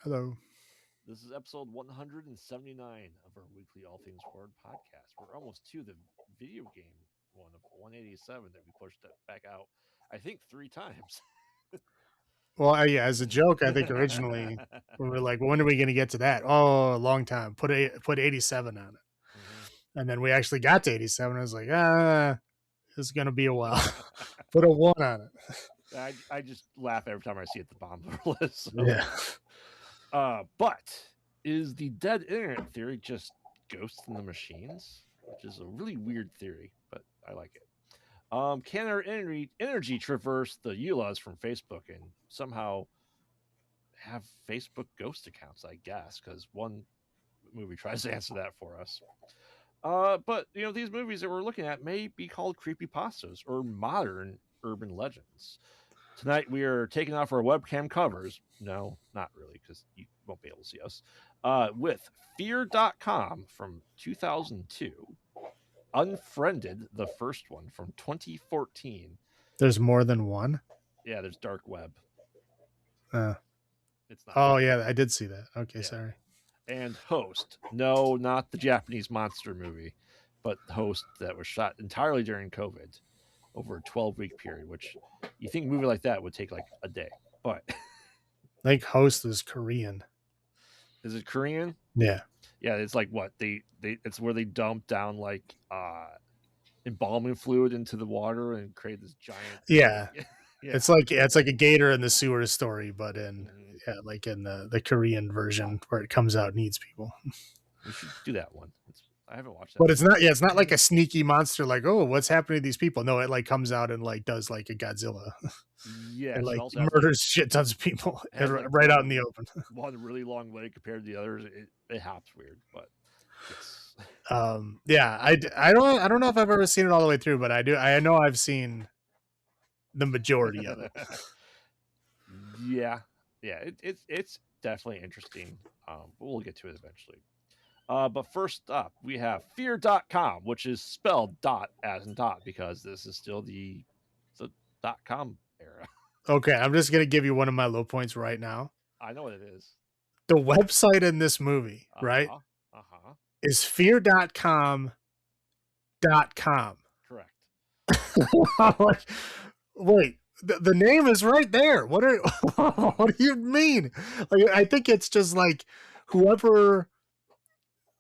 Hello. This is episode 179 of our weekly All Things Horror podcast. We're almost to the video game one of 187 that we pushed it back out, I think, three times. Well, yeah, as a joke, I think originally we were like, when are we going to get to that? Oh, a long time. Put 87 on it. Mhm. And then we actually got to 87. I was like, it's going to be a while. Put a one on it. I just laugh every time I see it at the bottom of our list. So. Yeah. But is the dead internet theory just ghosts in the machines? Which is a really weird theory, but I like it. Can our energy traverse the EULAs from Facebook and somehow have Facebook ghost accounts? I guess because one movie tries to answer that for us. But these movies that we're looking at may be called creepypastas or modern urban legends. Tonight we are taking off our webcam covers. No, not really, because you won't be able to see us. With Fear.com from 2002, Unfriended, the first one from 2014. There's more than one. Yeah, there's Dark Web. Uh, It's not. oh, yeah, I did see that. Okay, Yeah. sorry. And Host. No, not the Japanese monster movie, but Host that was shot entirely during COVID over a 12-week period, which you think a movie like that would take like a day. But I think Host is Korean. is it Korean? Yeah. Yeah, it's like what they it's where they dump down like embalming fluid into the water and create this giant Yeah. yeah. It's like a gator in the sewer story, but Mhm. like in the Korean version where it comes out and eats people. We should do that one. I haven't watched that But one. it's not like a sneaky monster like, oh, what's happening to these people? No, it like comes out and like does like a Godzilla and Yes, it like also has like murders shit tons of people has like right out in the open. one really long leg compared to the others. It hops weird, but yes. Yeah, I don't know if I've ever seen it all the way through, but I know I've seen the majority of it. Yeah, yeah. It's definitely interesting. But we'll get to it eventually. But first up, we have fear.com, which is spelled dot as in dot because this is still the .com era. Okay, I'm just gonna give you one of my low points right now. I know what it is. The website in this movie, Uh right, huh. Uh huh. is fear.com.com. Correct. Like, wait, the name is right there. What are what do you mean? Like, I think it's just like whoever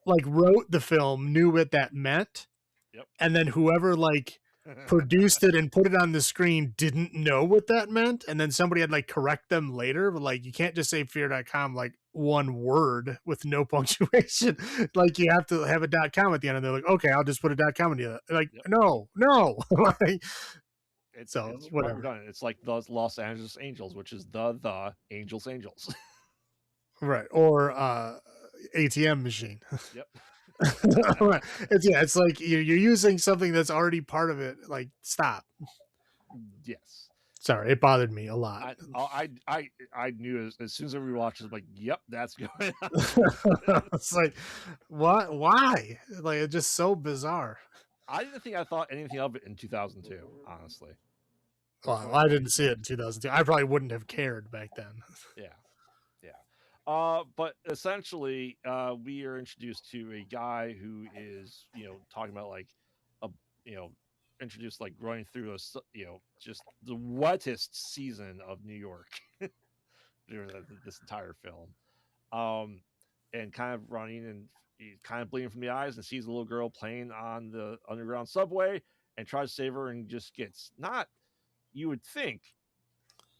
like wrote the film knew what that meant, Yep. and then whoever like produced it and put it on the screen didn't know what that meant, and then somebody had like correct them later. But like, you can't just say fear.com like one word with no punctuation. Like, you have to have a .com at the end, and they're like, okay, I'll just put a .com in the other. Like, Yep. no. Like, so It's whatever. redundant. It's like the Los Angeles Angels, which is the Angels. Right. Or ATM machine. Yep. Right. It's like you're using something that's already part of it. Like, stop. Yes. Sorry, it bothered me a lot. I knew as soon as I rewatched it, I'm like, yep, that's going on. It's like, what? Why? Like, it's just so bizarre. I didn't think I thought anything of it in 2002, honestly. Well, I didn't see it in 2002. I probably wouldn't have cared back then. Yeah, yeah. But essentially, we are introduced to a guy who is, talking about like a, you know, introduced like running through just the wettest season of New York during this entire film. Um, and kind of running and he's kind of bleeding from the eyes and sees a little girl playing on the underground subway and tries to save her and just gets not, you would think,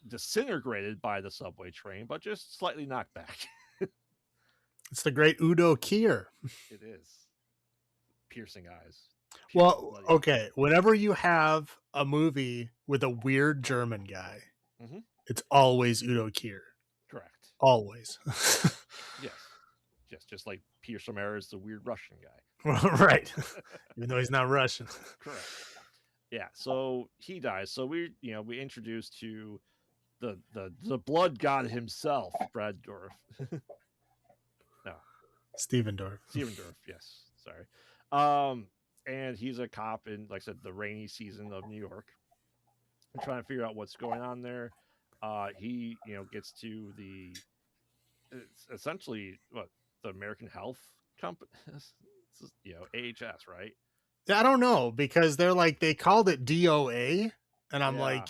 disintegrated by the subway train, but just slightly knocked back. It's the great Udo Kier. It is piercing eyes. Well, Bloody eyes. okay. Whenever you have a movie with a weird German guy, Mhm. it's always Udo Kier. Correct. Always. Yes. Just like Pierce Romero is the weird Russian guy. Right. Even though he's not Russian. Correct. Yeah. So he dies. So we introduced to the blood god himself, Brad Dorff. No, Steven Dorff. Steven Dorff. Yes. Sorry. And he's a cop in, like I said, the rainy season of New York. I'm trying to figure out what's going on there. He gets to it's essentially what the American Health Company, AHS, right? I don't know because they're like they called it DOA, and I'm Yeah, like,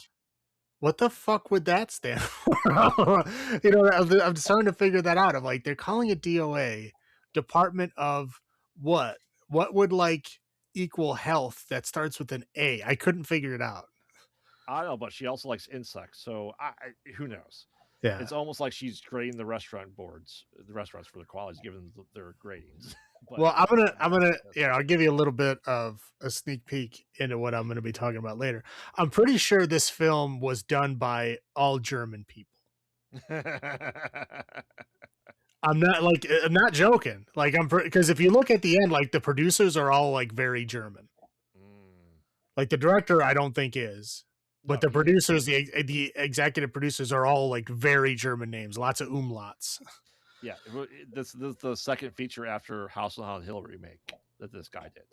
what the fuck would that stand for? I'm starting to figure that out. I'm like, they're calling it DOA, Department of what? What would like equal health that starts with an A? I couldn't figure it out. I don't know, but she also likes insects, so who knows? Yeah. It's almost like she's grading the restaurants for the qualities, given their gratings. But Well, I'm gonna, that's yeah, I'll give you a little bit of a sneak peek into what I'm gonna be talking about later. I'm pretty sure this film was done by all German people. I'm not joking. Like because if you look at the end, like the producers are all like very German. Mm. Like the director, I don't think is, but No, the he is. producers, the executive producers are all like very German names, lots of umlauts. Yeah, this is the second feature after House on Haunted Hill remake that this guy did.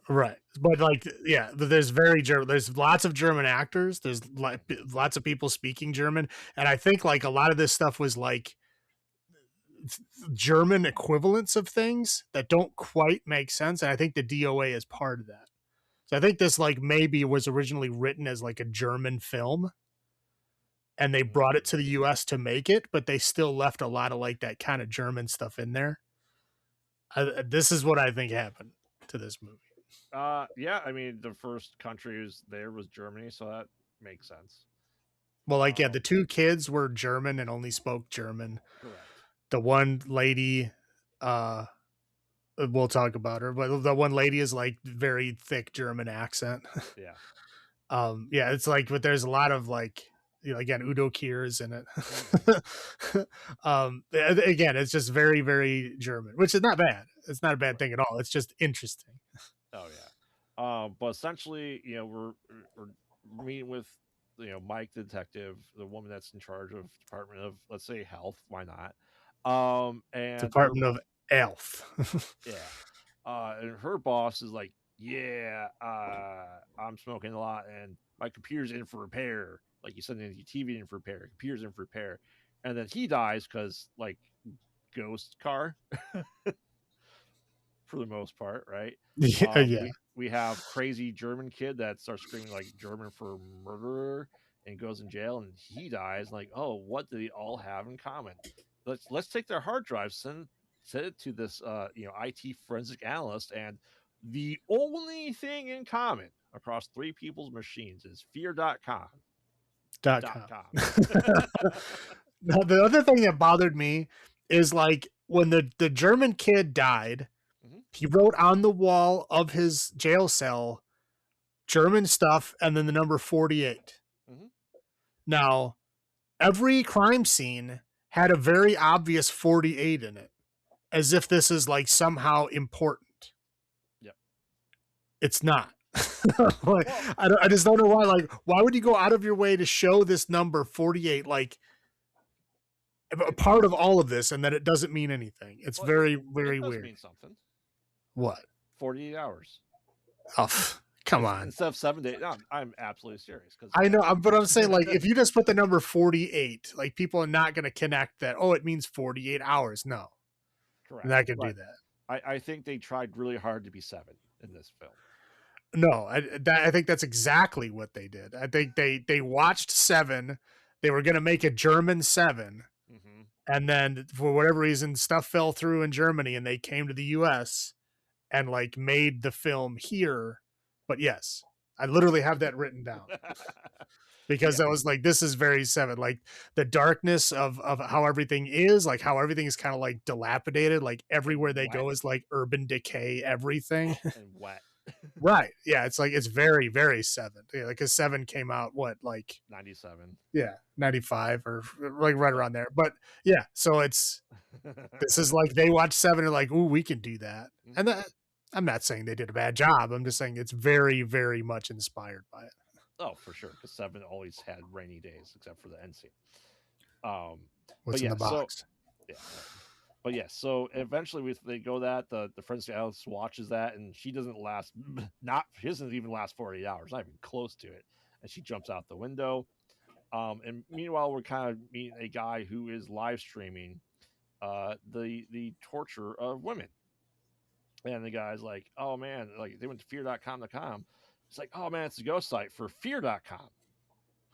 Right, but like, yeah, there's very German. There's lots of German actors. There's Mhm. lots of people speaking German, and I think like a lot of this stuff was like German equivalents of things that don't quite make sense, and I think the DOA is part of that. So I think this like maybe was originally written as like a German film, and they brought it to the Mm. US to make it, but they still left a lot of like that kind of German stuff in there. This is what I think happened to this movie. Yeah, I mean the first country was Germany, so that makes sense. Well, like, yeah, Um, the two kids were German and only spoke German. Correct. The one lady, uh, we'll talk about her, but the one lady is like very thick German accent. Yeah. Yeah, it's like, but there's a lot of like, again, Udo Kier's in Mhm. it. Again, it's just very, very German, which is not bad. It's not a bad Right. thing at all. It's just interesting. Oh yeah. But essentially, we're meeting with Mike the detective, the woman that's in charge of Department of, let's say, Health. Why not? And her Department of Elf. Yeah. And her boss is like, yeah, I'm smoking a lot, and my computer's in for repair. Like you said, your TV in for repair, computer's in for repair, and then he dies because like ghost car for the most part, right? Yeah, yeah. We have crazy German kid that starts screaming like German for murderer and goes in jail, and he dies. Like, oh, what do they all have in common? Let's take their hard drives, send it to this IT forensic analyst, and the only thing in common across three people's machines is fear.com. Dot Dot com. com. Now, the other thing that bothered me is like when the German kid died, Mm-hmm. he wrote on the wall of his jail cell German stuff and then the number 48. Mm-hmm. Now, every crime scene had a very obvious 48 in it, as if this is like somehow important. Yep. It's not. Like, Well, I just don't know why. Like, why would you go out of your way to show this number 48? Like, a it, part of all of this, and that it doesn't mean anything. It's well, very, it very does weird. mean something. What? 48 hours. Oh, come on. Instead of 7 days. No, I'm absolutely serious because I know, but I'm saying, like, if you just put the number 48, like, people are not going to connect that. Oh, it means 48 hours. No, they're correct. not going to But do that. I think they tried really hard to be seven in this film. No, I think that's exactly what they did. I think they watched Seven. They were going to make a German Seven, Mm-hmm. and then for whatever reason, stuff fell through in Germany, and they came to the U.S. and like made the film here. But yes, I literally have that written down Yeah, because I was like, this is very Seven. Like the darkness of how everything is, like how everything is kind of like dilapidated. Like and everywhere they wet go is like urban decay. Everything. and wet. Right. Yeah. It's like, it's very, very Seven. Yeah, like a Seven came out, what, like, 97. yeah, 95 or like right Yep. around there. But yeah, so this is like they watched Seven and like, ooh, we can do that. And Mm-hmm. I'm not saying they did a bad job. I'm just saying it's very, very much inspired by it. Oh, for sure, because seven always had rainy days except for the end scene. Um, but What's in yeah, the so box? yeah, but yeah, so eventually they go that the forensic analyst watches that, and she doesn't last not she doesn't even last 48 hours, not even close to it, and she jumps out the window. And meanwhile, we're kind of meeting a guy who is live streaming the torture of women. And the guy's like, oh man, like they went to fear.com.com. It's like, oh man, it's a ghost site for fear.com.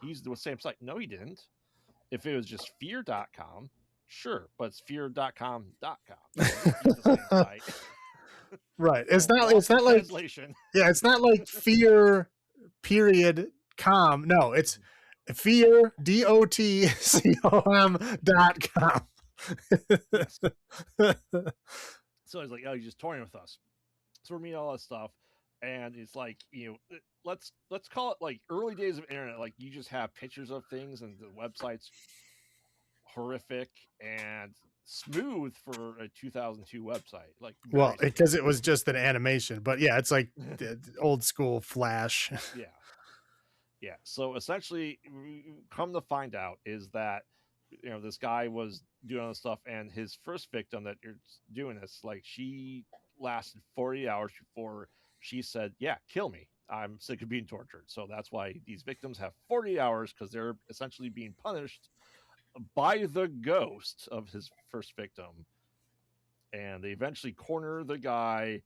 He used the same site. No, he didn't. If it was just fear.com, sure, but it's fear.com.com. So use the same site. Right. So lost in Like, translation. yeah, it's not like fear period com. No, it's fear dotcom.com. Yes. So he's like, oh, you're just toying with us. So we're meeting all that stuff, and it's like, let's call it like early days of internet. Like you just have pictures of things, and the website's horrific and smooth for a 2002 website. Like Well, very because it was just an animation, but yeah, it's like old school Flash. Yeah. So essentially, come to find out is that this guy was doing all this stuff, and his first victim that you're doing this, like she lasted 40 hours before she said, "Yeah, kill me. I'm sick of being tortured." So that's why these victims have 40 hours because they're essentially being punished by the ghost of his first victim, and they eventually corner the guy.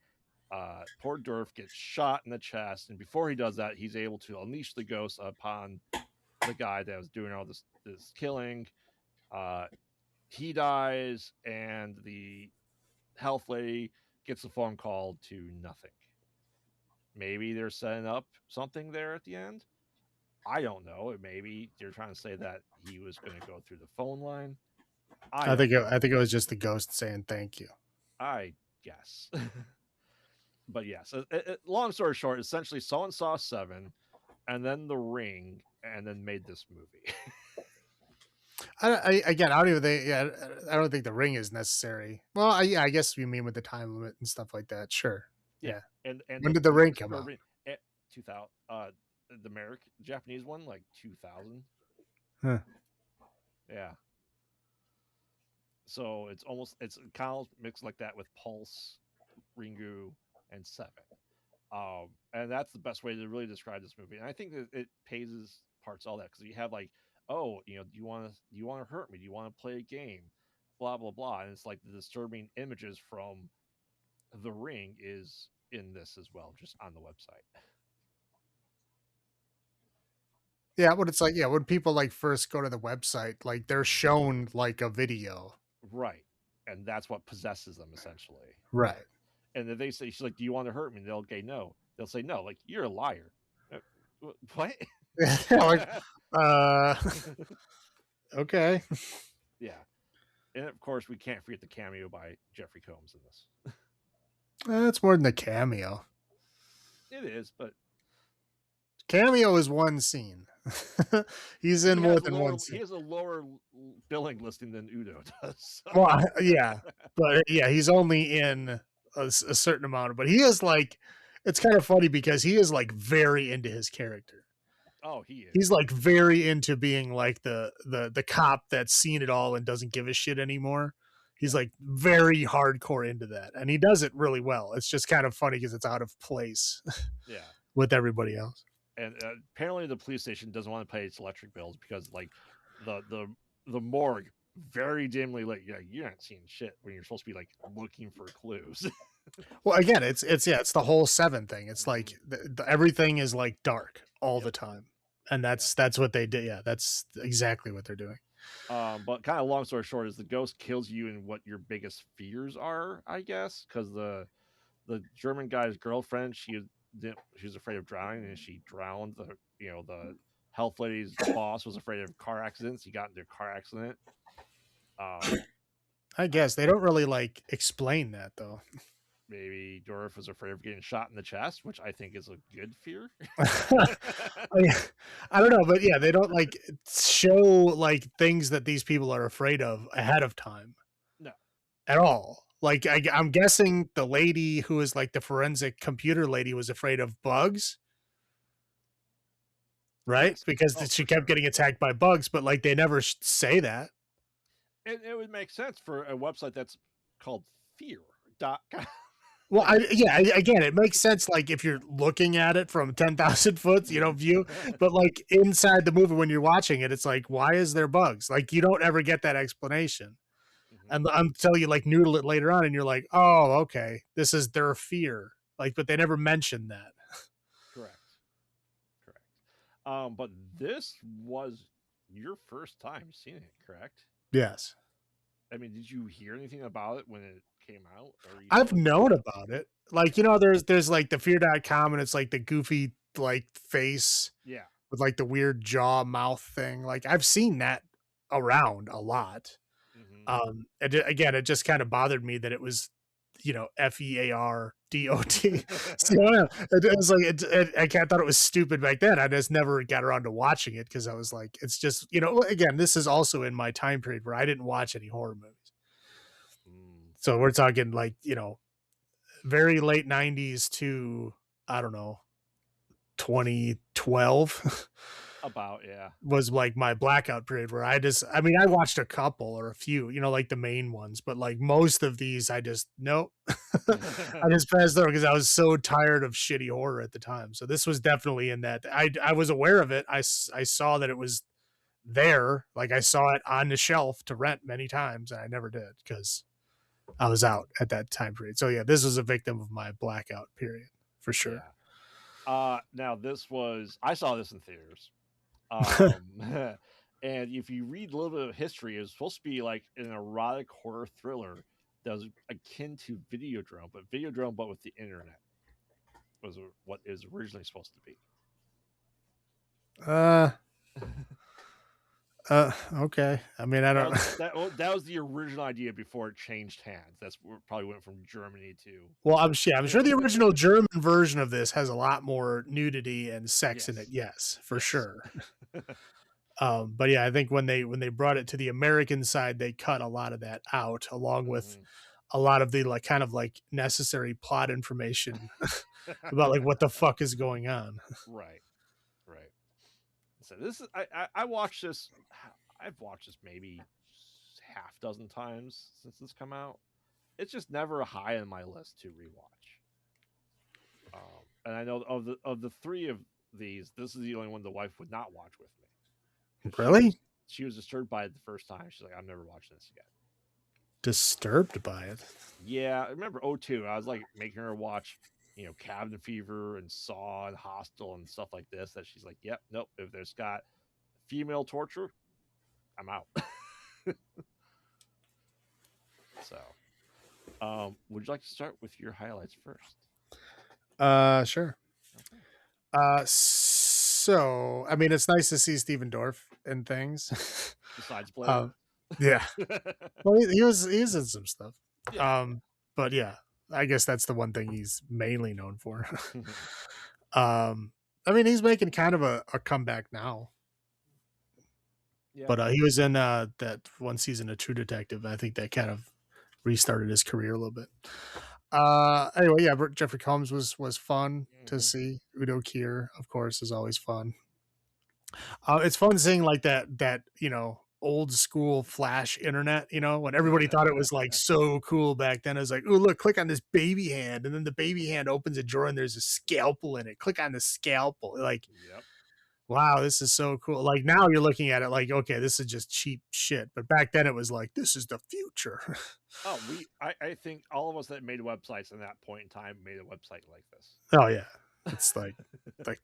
Poor Durf gets shot in the chest, and before he does that, he's able to unleash the ghost upon the guy that was doing all this killing. He dies, and the health lady gets a phone call to nothing. Maybe they're setting up something there at the end. I don't know. Maybe they're trying to say that he was going to go through the phone line. I think it was just the ghost saying thank you. I guess. But yes, long story short, essentially someone saw Seven, and then The Ring, and then made this movie. I don't even think. Yeah, I don't think The Ring is necessary. Well, I guess you mean with the time limit and stuff like that. Sure. Yeah. And when did The Ring come out? 2000. The Japanese one, like 2000. Huh. Yeah. So it's kind of mixed like that with Pulse, Ringu, and Seven. And that's the best way to really describe this movie. And I think that it phases parts all that because you have like, oh, do you want to hurt me? Do you want to play a game? Blah blah blah. And it's like the disturbing images from The Ring is in this as well, just on the website. Yeah, what it's like, yeah, when people like first go to the website, like they're shown like a video. Right. And that's what possesses them essentially. Right. And if they say, she's like, do you want to hurt me? And they'll say no. They'll say no, like, you're a liar. What? Like, okay. Yeah. And of course, we can't forget the cameo by Jeffrey Combs in this. That's more than a cameo. It is, but cameo is one scene. He's in more than one scene. He has a lower billing listing than Udo does. So. Well, yeah, but yeah, he's only in a certain amount. But he is like, it's kind of funny because he is like very into his character. Oh, he is. He's like very into being like the cop that's seen it all and doesn't give a shit anymore. He's like very hardcore into that, and he does it really well. It's just kind of funny because it's out of place. Yeah. With everybody else. And apparently the police station doesn't want to pay its electric bills because like the morgue very dimly lit. Yeah, you're not seeing shit when you're supposed to be like looking for clues. Well, again, it's the whole Seven thing. It's like everything is like dark all the time, and that's what they did. Yeah, that's exactly what they're doing. But kind of long story short is the ghost kills you in what your biggest fears are, I guess, because the German guy's girlfriend, she was afraid of drowning, and she drowned. The health lady's boss was afraid of car accidents. He got into a car accident. I guess they don't really like explain that though. Maybe Dorf was afraid of getting shot in the chest, which I think is a good fear. I don't know, but yeah, they don't like show like things that these people are afraid of ahead of time. No, at all. Like I'm guessing the lady who is like the forensic computer lady was afraid of bugs, right? Yes. Because she kept getting attacked by bugs, but like they never say that. It would make sense for a website that's called fear.com. Well, again, it makes sense. Like if you're looking at it from 10,000 foot, view, but like inside the movie when you're watching it, it's like, why is there bugs? Like you don't ever get that explanation. Mhm. until you like noodle it later on, and you're like, oh, okay, this is their fear. Like, but they never mentioned that. Correct. Correct. But this was your first time seeing it, correct? Yes, I mean, did you hear anything about it when it came out, or you I've know anything known about it? about it. Like, Okay. there's like the fear.com, and it's like the goofy like face Yeah. with like the weird jaw mouth thing. Like, I've seen that around a lot. Hmm. Again, it just kind of bothered me that it was, FEARDOT. So yeah, it was like I kind of thought it was stupid back then. I just never got around to watching it because I was like, it's just, again, this is also in my time period where I didn't watch any horror movies. Mm, So we're talking like, very late 90s to, I don't know, 2012 about, yeah. was like my blackout period where I mean, I watched a couple or a few, like the main ones, but like most of these I just nope. I just passed over because I was so tired of shitty horror at the time. So this was definitely in that. I was aware of it. I saw that it was there. Like, I saw it on the shelf to rent many times, and I never did because I was out at that time period. So yeah, this was a victim of my blackout period for sure. Yeah. Now this was I saw this in theaters. Um, and if you read a little bit of history, it's supposed to be like an erotic horror thriller that was akin to Videodrome, but with the internet was what is originally supposed to be. uh okay. I mean, I That don't. was that was the original idea before it changed hands. That's where it probably went from Germany to. Well, I'm sure the original German version of this has a lot more nudity and sex in it. Yes, Yes, for yes. sure. But yeah, I think when they brought it to the American side, they cut a lot of that out, along with Hmm. a lot of the like kind of like necessary plot information about like what the fuck is going on. Right, right. So this is I watched this. I've watched this maybe half dozen times since it's come out. It's just never high on my list to rewatch. And I know of the three of these, this is the only one the wife would not watch with me because Really she was disturbed by it the first time. She's like, I'm never watching this again. disturbed by it. Yeah, I remember '02. I was like making her watch, Cabin Fever and Saw and Hostel and stuff like this. That she's like, yep, nope. If there's got female torture, I'm out. So, would you like to start with your highlights first? Sure. Okay. So I mean, it's nice to see Steven Dorff and things. Besides Blade. um, yeah. Well, he was in some stuff. Yeah, Um, but yeah, I guess that's the one thing he's mainly known for. yeah. I mean, he's making kind of a comeback now, Yeah. but he was in that one season of True Detective. I think that kind of restarted his career a little bit. Anyway, yeah, Jeffrey Combs was fun to Hmm. see. Udo Kier, of course, is always fun. It's fun seeing like that old school flash internet, when everybody thought it was like so cool back then. It was like, oh, look, click on this baby hand, and then the baby hand opens a drawer and there's a scalpel in it. Click on the scalpel. Like, Yep. wow, this is so cool. Like, now you're looking at it like, okay, this is just cheap shit. But back then it was like, this is the future. Oh, I think all of us that made websites in that point in time made a website like this. Oh yeah. It's like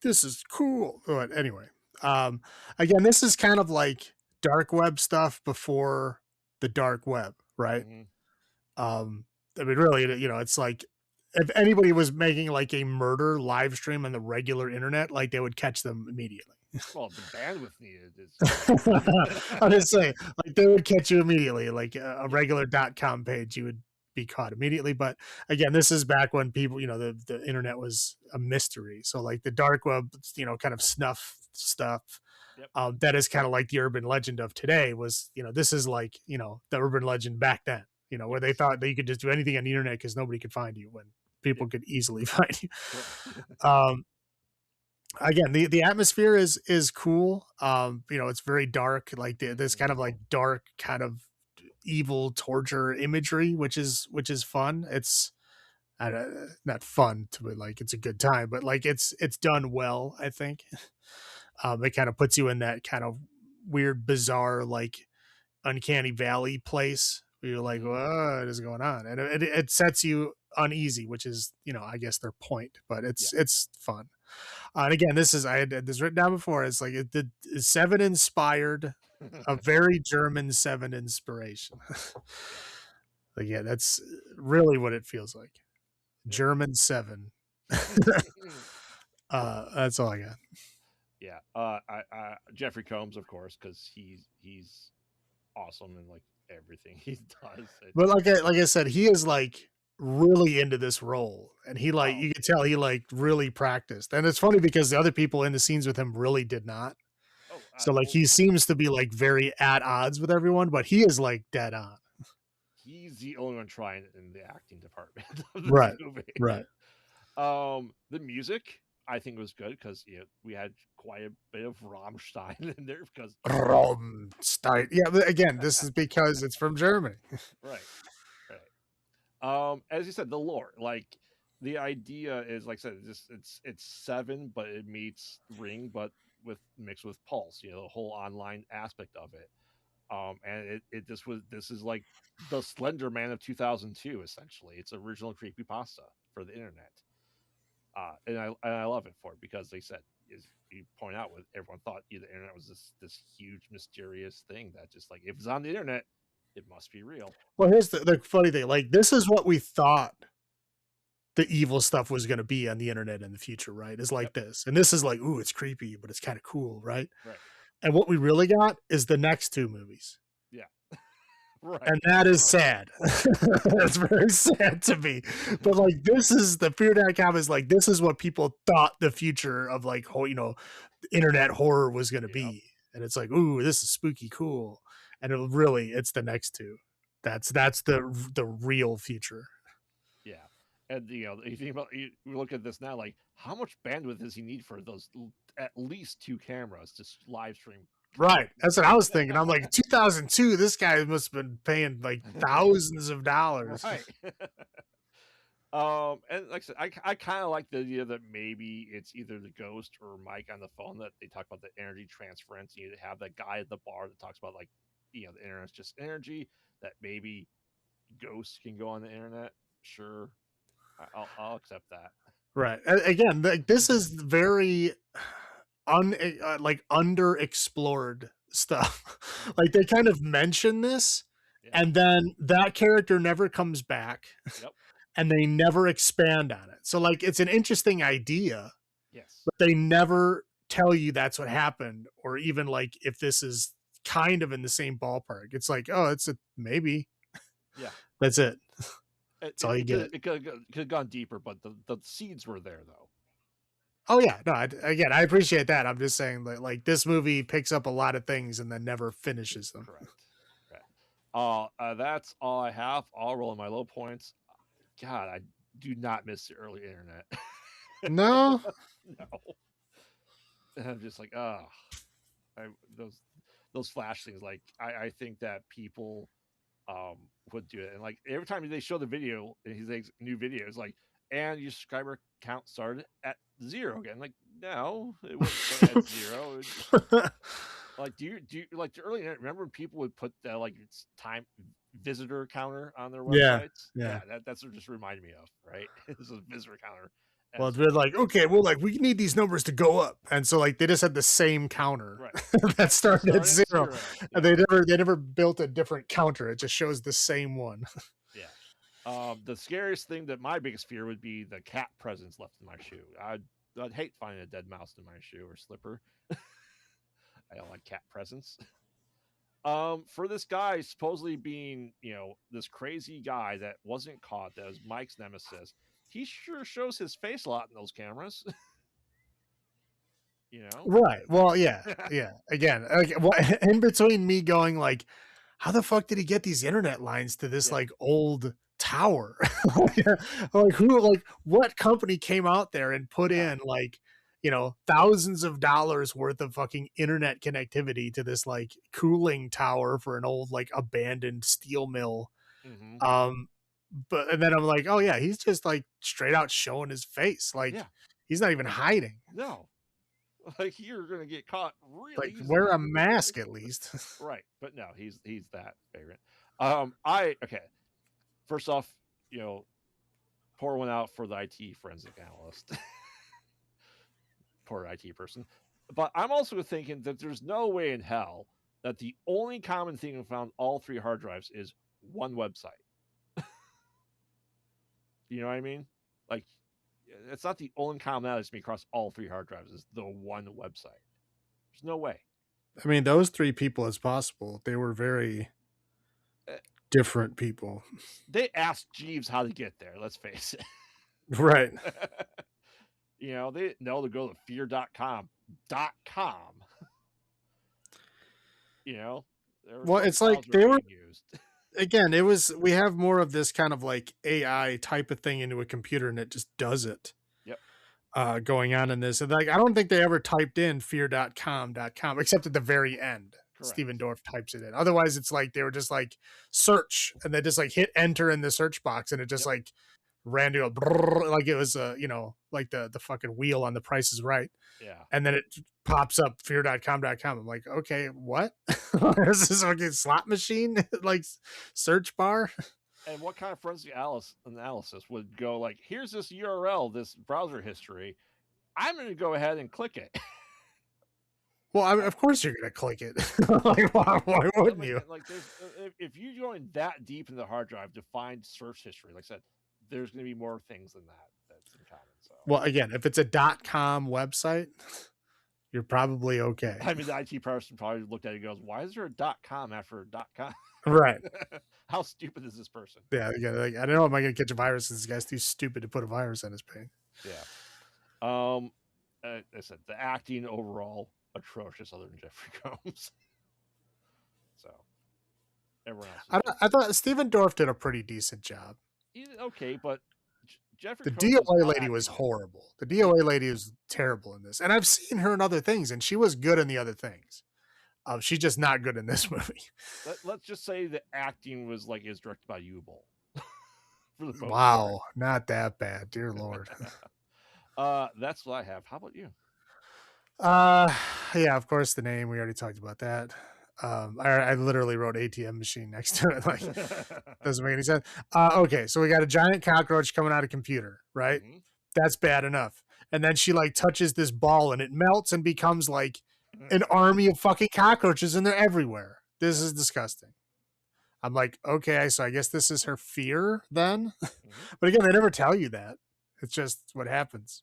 this is cool. But anyway, um again, this is kind of like dark web stuff before the dark web, right? Hmm. Um I mean, really, it's like if anybody was making like a murder live stream on the regular internet, like they would catch them immediately. Well, the bandwidth needed is. I'm just saying, like they would catch you immediately, like a Yeah. regular .com page, you would be caught immediately. But again, this is back when people, the internet was a mystery. So like the dark web, kind of snuff stuff. Yep. That is kind of like the urban legend of today. Was this is like the urban legend back then. Where they Yes. thought that you could just do anything on the internet because nobody could find you when people Yep. could easily find you. Yep. Um, Again, the atmosphere is cool. It's very dark, like this Hmm. kind of like dark kind of evil torture imagery, which is fun. It's not fun to be like it's a good time, but like it's done well, I think. It kind of puts you in that kind of weird, bizarre, like uncanny valley place You're like, Mhm. what is going on? And it sets you uneasy, which is, I guess their point, but Yeah. it's fun. And again, I had this written down before. It's like the Seven inspired a very German Seven inspiration. Yeah. Like, yeah, that's really what it feels like. Yeah. German Seven. That's all I got. Yeah. Jeffrey Combs, of course, because he's awesome in like everything he does. But It's like I said, he is like really into this role, and he like oh you can tell he like really practiced. And it's funny because the other people in the scenes with him really did not. oh So like well, he seems to be like very at odds with everyone, but he is like dead on. he's the only one trying in the acting department of this Right. movie. Right. The music I think was good because we had quite a bit of Rammstein in there because Rammstein. Yeah, but again, this is because it's from Germany. right, right. As you said, the lore, like the idea is, like I said, it's seven, but it meets Ring, but with mixed with Pulse. The whole online aspect of it. And this is like the Slender Man of 2002. Essentially, it's original creepypasta for the internet. And I love it for it because they said, as you point out, with everyone thought the internet was this huge mysterious thing that just like if it's on the internet, it must be real. Well, here's the funny thing. Like, this is what we thought the evil stuff was going to be on the internet in the future, right? Is Yep. like this. And this is like, ooh, it's creepy, but it's kind of cool, right? Right. And what we really got is the next two movies. Yeah. And Right. that is sad. That's very sad to me. But like, this is the fear.com is like, this is what people thought the future of like, internet horror was going to Yep. be. And it's like, ooh, this is spooky cool. And it's the next two. That's the real future. Yeah. And you think about you look at this now, like how much bandwidth does he need for those at least two cameras to live stream Right. content? That's what I was thinking. I'm like, 2002, this guy must have been paying like thousands of dollars. Right. And like I said, I kind of like the idea that maybe it's either the ghost or Mike on the phone that they talk about the energy transference. You have that guy at the bar that talks about like, the internet's just energy. That maybe ghosts can go on the internet. Sure, I'll accept that. Right. Again, like this is very like underexplored stuff. Like they kind of mention this, Yeah. and then that character never comes back, Yep. and they never expand on it. So like it's an interesting idea, Yes. but they never tell you that's what happened, or even like if this is kind of in the same ballpark. It's like, oh, it's a maybe. Yeah. That's it. It That's all you get. it could have gone deeper, but the seeds were there though. Oh yeah, no. Again, I appreciate that. I'm just saying that like this movie picks up a lot of things and then never finishes them. Correct. Correct. That's all I have. I'll roll in my low points. God, I do not miss the early internet. No, No. And I'm just like, I, those those flash things. Like, I think that people would do it, and like every time they show the video, and he's like new videos, like, and your subscriber count started at zero again. Like, no, it wasn't started at zero. Like, do you like the early internet? Remember when people would put the like it's time visitor counter on their yeah, websites? yeah. Yeah, that's what just reminded me of, right? This is a visitor counter. And Well, it's they're like, okay, well, like we need these numbers to go up, and so like they just had the same counter right. that They started at started at zero, zero. and Yeah. they never built a different counter. It just shows the same one. Yeah. The scariest thing that my biggest fear would be the cat presence left in my shoe. I'd hate finding a dead mouse in my shoe or slipper. I don't like cat presence. For this guy supposedly being, this crazy guy that wasn't caught, that was Mike's nemesis, he sure shows his face a lot in those cameras. you know? Right. Well, yeah, yeah. Again, in between me going like, how the fuck did he get these internet lines to this Yeah. like old tower? Like who, like what company came out there and put Yeah. in like, thousands of dollars worth of fucking internet connectivity to this like cooling tower for an old like abandoned steel mill. Mm-hmm. Um, but and then I'm like, oh yeah, he's just like straight out showing his face. Like Yeah. he's not even hiding. No. Like you're gonna get caught really Like wear easily. a mask at least. Right. But no, he's that vagrant. Okay. First off, pour one out for the IT forensic analyst. Poor IT person. But I'm also thinking that there's no way in hell that the only common thing found all 3 hard drives is one website. You know what I mean? Like, it's not the only commonality across all 3 hard drives is the one website. There's no way. I mean, those 3 people is possible. They were very different people. They asked Jeeves how to get there, let's face it. Right. They know to go to fear.com. Well, it's like they were used. Again, we have more of this kind of like AI type of thing into a computer, and it just does it. Yep. Going on in this. And like, I don't think they ever typed in fear.com, except at the very end. Correct. Stephen Dorff types it in. Otherwise, it's like they were just like search, and they just like hit enter in the search box, and it just like ran to like it was like the fucking wheel on The Price is Right. Yeah. And then it pops up fear.com. I'm like, okay, what? Is this like a slot machine? Like search bar? And what kind of forensic analysis would go like, here's this URL, this browser history. I'm going to go ahead and click it. Well, of course you're going to click it. Like, why wouldn't you? Like, if you're going that deep in the hard drive to find search history, like I said, there's going to be more things than that's in common. So, well, again, if it's a .com website, you're probably okay. I mean, the IT person probably looked at it and goes, why is there a .com after a .com? Right. How stupid is this person? Yeah, like, I don't know. Am I going to catch a virus? This guy's too stupid to put a virus on his page. Yeah. I said the acting overall atrocious, other than Jeffrey Combs. So everyone else. I thought Stephen Dorff did a pretty decent job. Okay, but Jeffrey the DOA lady was horrible. The DOA lady was terrible in this, and I've seen her in other things, and she was good in the other things. She's just not good in this movie. Let's just say the acting was like is directed by U-Bowl. Wow, not that bad, dear Lord. That's what I have. How about you? Yeah, of course, the name, we already talked about that. I literally wrote ATM machine next to it. Like, doesn't make any sense. Okay, so we got a giant cockroach coming out of computer, right? Mm-hmm. That's bad enough. And then she like touches this ball and it melts and becomes like an army of fucking cockroaches, and they're everywhere. This is disgusting. I'm like, okay, so I guess this is her fear then. Mm-hmm. But again, they never tell you that. It's just what happens.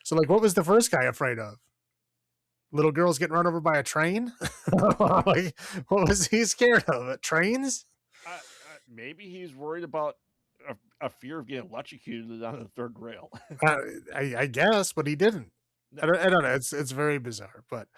So like, what was the first guy afraid of? Little girls getting run over by a train? Like, what was he scared of? Trains? Maybe he's worried about a fear of getting electrocuted on the third rail. I guess, but he didn't. I don't know. It's very bizarre, but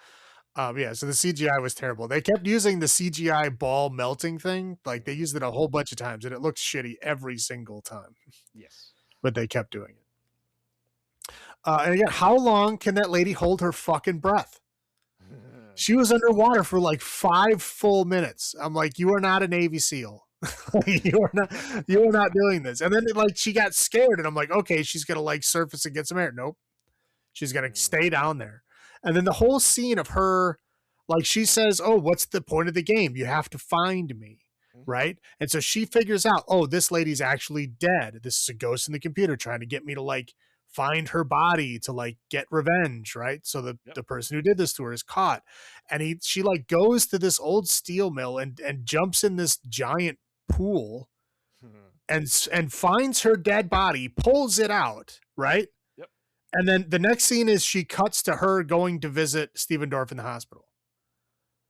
yeah. So the CGI was terrible. They kept using the CGI ball melting thing. Like they used it a whole bunch of times, and it looked shitty every single time. Yes, but they kept doing it. And again, how long can that lady hold her fucking breath? She was underwater for like 5 full minutes. I'm like, you are not a Navy SEAL. you are not doing this. And then like she got scared, and I'm like, okay, she's gonna like surface and get some air. Nope, she's gonna stay down there. And then the whole scene of her, like she says, oh, what's the point of the game? You have to find me, right? And so she figures out, oh, this lady's actually dead. This is a ghost in the computer trying to get me to like find her body to like get revenge, right? So the person who did this to her is caught, and she like goes to this old steel mill and jumps in this giant pool and finds her dead body, pulls it out, right? Yep. And then the next scene is she cuts to her going to visit Stephen Dorff in the hospital.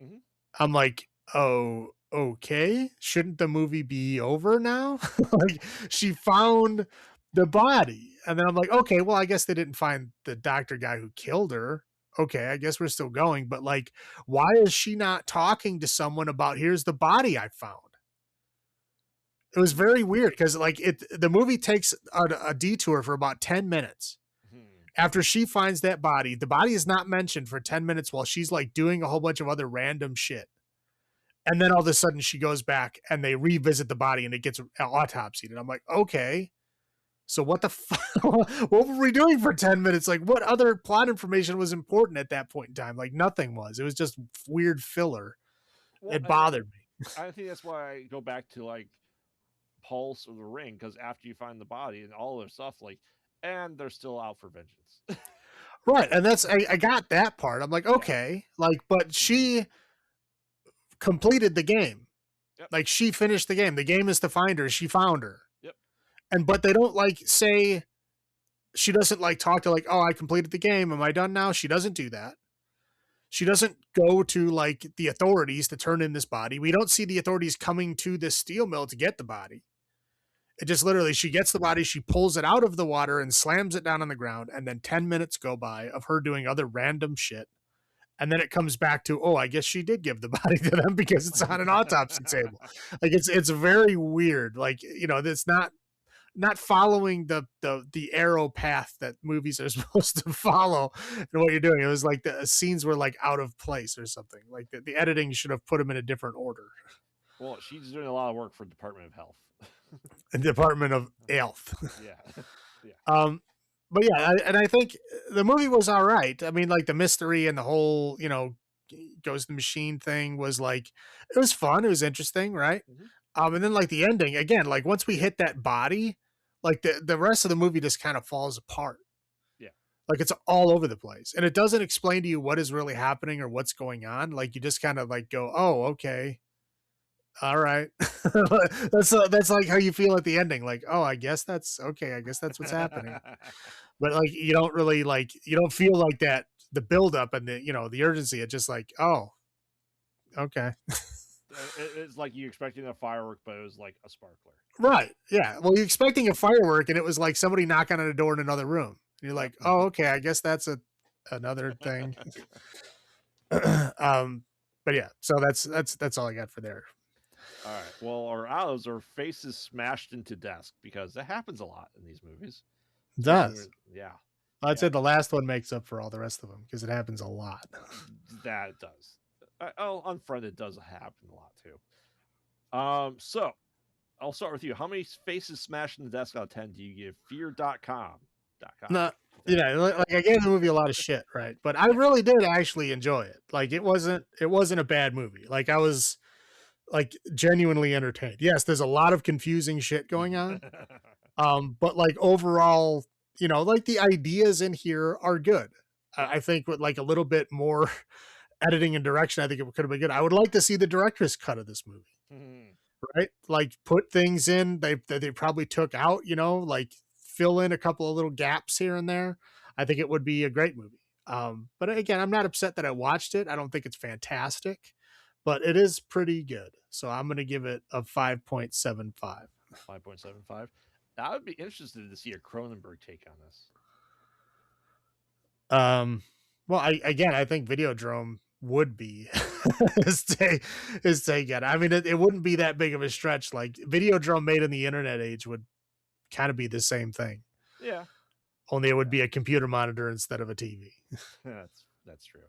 Mm-hmm. I'm like, oh, okay, shouldn't the movie be over now? Like she found the body. And then I'm like, okay, well, I guess they didn't find the doctor guy who killed her. Okay, I guess we're still going. But like, why is she not talking to someone about, here's the body I found? It was very weird because like the movie takes a detour for about 10 minutes. After she finds that body, the body is not mentioned for 10 minutes while she's like doing a whole bunch of other random shit. And then all of a sudden she goes back and they revisit the body and it gets autopsied. And I'm like, okay. So what the what were we doing for 10 minutes? Like what other plot information was important at that point in time? Like nothing was. It was just weird filler. It bothered me. I think that's why I go back to like Pulse or The Ring, because after you find the body and all their stuff, like, and they're still out for vengeance. Right. And I got that part. I'm like, Yeah. okay, like, but Mhm. she completed the game. Yep. Like she finished the game. The game is to find her. She found her. Yep. And but they don't like say she doesn't like talk to like, oh, I completed the game. Am I done now? She doesn't do that. She doesn't go to like the authorities to turn in this body. We don't see the authorities coming to this steel mill to get the body. It just literally, she gets the body, she pulls it out of the water and slams it down on the ground. And then 10 minutes go by of her doing other random shit. And then it comes back to, oh, I guess she did give the body to them because it's on an autopsy table. Like it's very weird. Like, you know, it's not following the arrow path that movies are supposed to follow and what you're doing. It was like the scenes were like out of place or something. Like the editing should have put them in a different order. Well, she's doing a lot of work for Department of Health. The Department of Health. Yeah. Yeah. But yeah, and I think the movie was all right. I mean, like the mystery and the whole, you know, goes the machine thing was like, it was fun. It was interesting, right? Hmm. And then like the ending again, like once we hit that body, like the rest of the movie just kind of falls apart. Yeah. Like it's all over the place, and it doesn't explain to you what is really happening or what's going on. Like you just kind of like go, oh, okay, all right. That's like how you feel at the ending. Like, oh, I guess that's okay. I guess that's what's happening. But like you don't really like you don't feel like that the buildup and the the urgency. It's just like, oh, okay. It's like you expecting a firework, but it was like a sparkler. Right. Yeah. Well, you're expecting a firework and it was like somebody knocking on a door in another room. And you're Yep. like, oh, okay, I guess that's another thing. But yeah, so that's all I got for there. All right. Well, our allies are faces smashed into desk, because that happens a lot in these movies, It especially when, does. yeah, I'd yeah, say the last one makes up for all the rest of them because it happens a lot. that it does. Oh, Unfriended does happen a lot too. So I'll start with you. How many faces smashed in the desk out of 10 do you give Fear.com? No, like I gave the movie a lot of shit, right? But I Yeah. really did actually enjoy it. Like it wasn't a bad movie. Like I was like genuinely entertained. Yes, there's a lot of confusing shit going on. But like overall, like the ideas in here are good. Yep. I think with like a little bit more editing and direction, I think it could have been good. I would like to see the director's cut of this movie, Mhm. right? Like put things in that they probably took out, like fill in a couple of little gaps here and there. I think it would be a great movie. But again, I'm not upset that I watched it. I don't think it's fantastic, but it is pretty good. So I'm going to give it a 5.75. 5.75. I would be interested to see a Cronenberg take on this. Um, well, I think Videodrome would be his take at it. I mean, it wouldn't be that big of a stretch. Like Videodrome made in the internet age would kind of be the same thing. Yeah. Only it would be a computer monitor instead of a TV. That's true.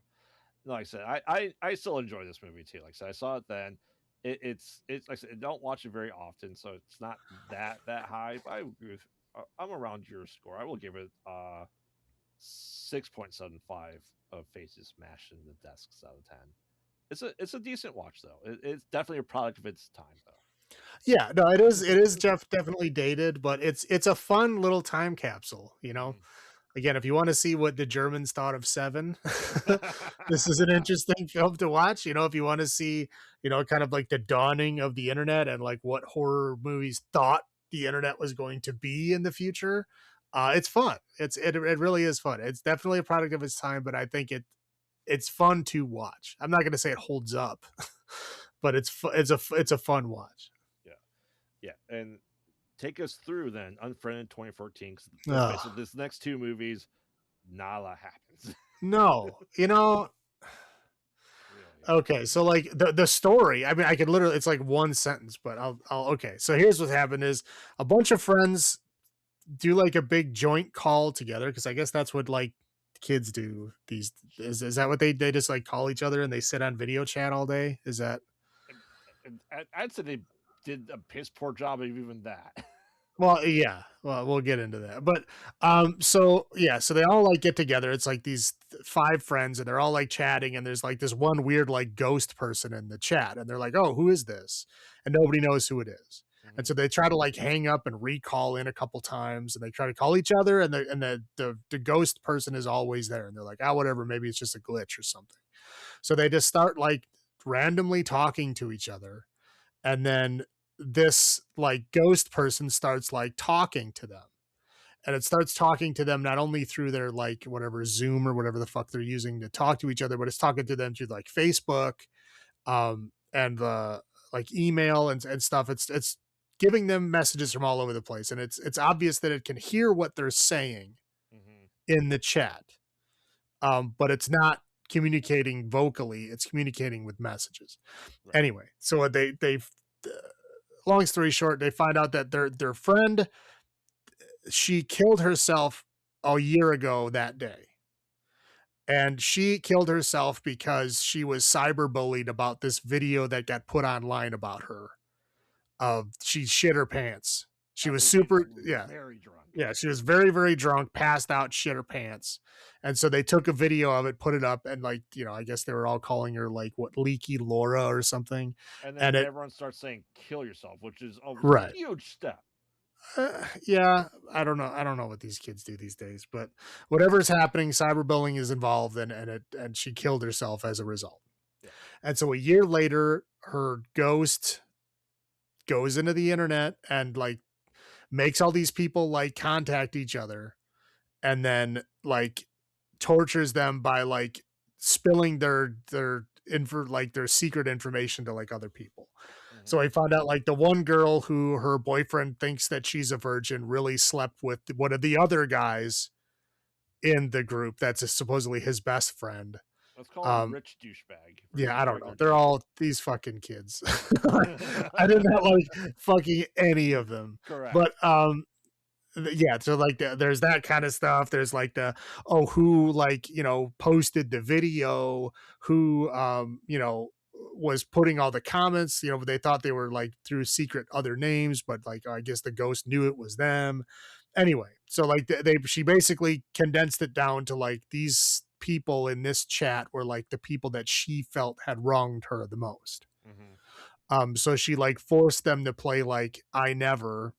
Like I said, I still enjoy this movie too. Like I said, I saw it then. It's like I said, I don't watch it very often, so it's not that high. But I agree with, I'm around your score. I will give it 6.75 of faces smashed in the desks out of 10. It's a decent watch though. It's definitely a product of its time though. Yeah, no, it is definitely dated, but it's a fun little time capsule. Mhm. Again, if you want to see what the Germans thought of Seven, this is an interesting film to watch. If you want to see, kind of like the dawning of the internet and like what horror movies thought the internet was going to be in the future, it's fun. It really is fun. It's definitely a product of its time, but I think it's fun to watch. I'm not going to say it holds up, but it's a fun watch. Yeah, yeah, and take us through then Unfriended 2014. 'Cause let's face Ugh, it, this next two movies, not a lot happens. no, Really. okay, so like the story, I mean, I could literally, it's like one sentence, but I'll okay. So here's what happened: is a bunch of friends do like a big joint call together because I guess that's what like kids do. Is that what they just like call each other and they sit on video chat all day? Is that And I'd say they did a piss poor job of even that. Well, yeah. Well, we'll get into that. But so yeah, so they all like get together. It's like these five friends and they're all like chatting and there's like this one weird like ghost person in the chat and they're like, "Oh, who is this?" And nobody knows who it is. And Hmm. so they try to like hang up and recall in a couple times and they try to call each other and the ghost person is always there and they're like, "Ah, whatever, maybe it's just a glitch or something." So they just start like randomly talking to each other and then this like ghost person starts like talking to them and it starts talking to them not only through their like whatever Zoom or whatever the fuck they're using to talk to each other, but it's talking to them through like Facebook and like email and stuff. It's giving them messages from all over the place and it's obvious that it can hear what they're saying Hmm. in the chat, but it's not communicating vocally, it's communicating with messages. Right. Anyway, so they long story short, they find out that their friend, she killed herself a year ago that day. And she killed herself because she was cyberbullied about this video that got put online about her. She shit her pants. She was After she's super, yeah, very drunk. yeah. She was very, very drunk, passed out, shit her pants. And so they took a video of it, put it up, and like, I guess they were all calling her like what Leaky Laura or something. And And then it, everyone starts saying kill yourself, which is a right. huge step. Yeah, I don't know. I don't know what these kids do these days, but whatever's happening, cyberbullying is involved, and she killed herself as a result. Yeah. And so a year later, her ghost goes into the internet and like makes all these people like contact each other, and then like tortures them by like spilling their info like their secret information to like other people. So Hmm. I found out like the one girl who her boyfriend thinks that she's a virgin really slept with one of the other guys in the group that's supposedly his best friend. Let's call him Um, Rich Douchebag yeah, versus I don't know. regular They're douchebag. all these fucking kids. I did not like fucking any of them. Correct. But yeah, so like there's that kind of stuff. There's like the, oh, who like posted the video, who was putting all the comments. They thought they were like through secret other names, but like I guess the ghost knew it was them. Anyway, so like she basically condensed it down to like these people in this chat were like the people that she felt had wronged her the most. Hmm. So she like forced them to play like I Never,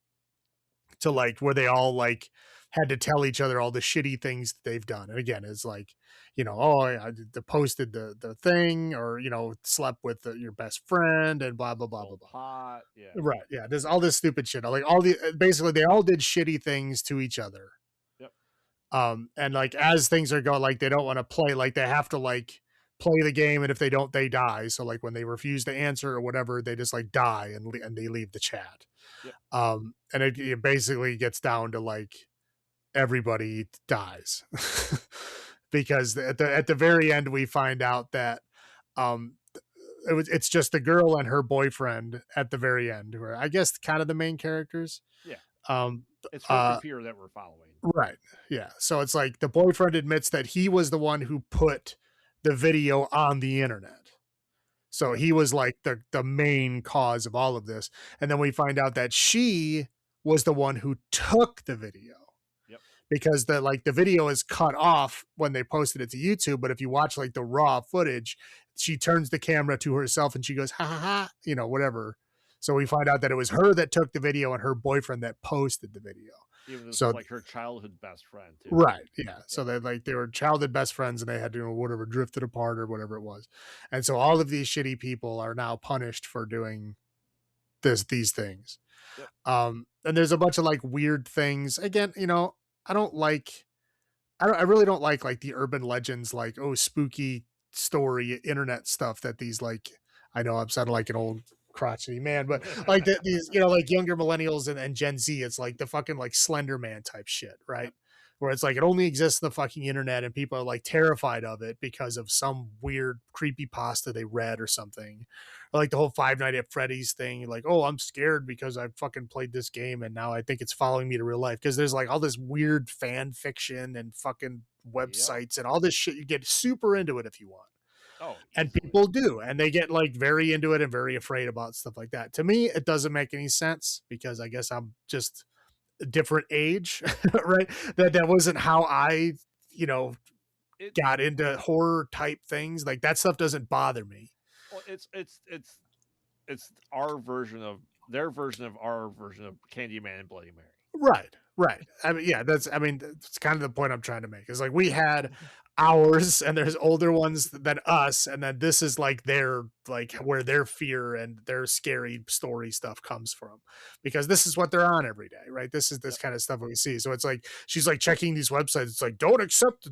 to like where they all like had to tell each other all the shitty things that they've done. And again, it's like, oh, I posted the thing, or slept with your best friend, and blah blah blah blah Sold blah. pot. Yeah. Right? Yeah. There's all this stupid shit. Like all the basically they all did shitty things to each other. Yep. And like as things are going, like they don't want to play, like they have to like play the game, and if they don't, they die. So like when they refuse to answer or whatever, they just like die and they leave the chat. Yep. And it basically gets down to like everybody dies because at the very end we find out that um it's just the girl and her boyfriend at the very end, who are I guess kind of the main characters. Yeah. um It's her uh computer that we're following. right, yeah, so it's like the boyfriend admits that he was the one who put the video on the internet. So Yep. he was like the main cause of all of this. And then we find out that she was the one who took the video, Yep. because the video is cut off when they posted it to YouTube. But if you watch like the raw footage, she turns the camera to herself and she goes, ha ha ha, whatever. So we find out that it was her that took the video and her boyfriend that posted the video. Even though this is So like her childhood best friend too. right, yeah. So Yeah. they were childhood best friends and they had whatever drifted apart or whatever it was. And so all of these shitty people are now punished for doing these things. Yep. And there's a bunch of like weird things. Again, I don't like I really don't like the urban legends, like, oh, spooky story internet stuff that these like, I know I'm sounding like an old crotchety man, but like these, like younger millennials and Gen Z, it's like the fucking like Slender Man type shit, Yep. right? Where it's like it only exists in the fucking internet and people are like terrified of it because of some weird creepy pasta they read or something. Or like the whole Five Nights at Freddy's thing, like, oh, I'm scared because I fucking played this game and now I think it's following me to real life. Because there's like all this weird fan fiction and fucking Yep. websites and all this shit. You get super into it if you want. Oh, And easily. people do, and they get like very into it and very afraid about stuff like that. To me, it doesn't make any sense because I guess I'm just different age, right? That wasn't how I, you know, It got into horror type things. Like that stuff doesn't bother me. well, it's our version of their version of our version of Candyman and Bloody Mary. Right, right. I mean, yeah, I mean, that's kind of the point I'm trying to make. Is like we had ours, and there's older ones than us, and then this is like their like where their fear and their scary story stuff comes from, because this is what they're on every day, right? This is this Yep. kind of stuff we see. So it's like she's like checking these websites. It's like don't accept,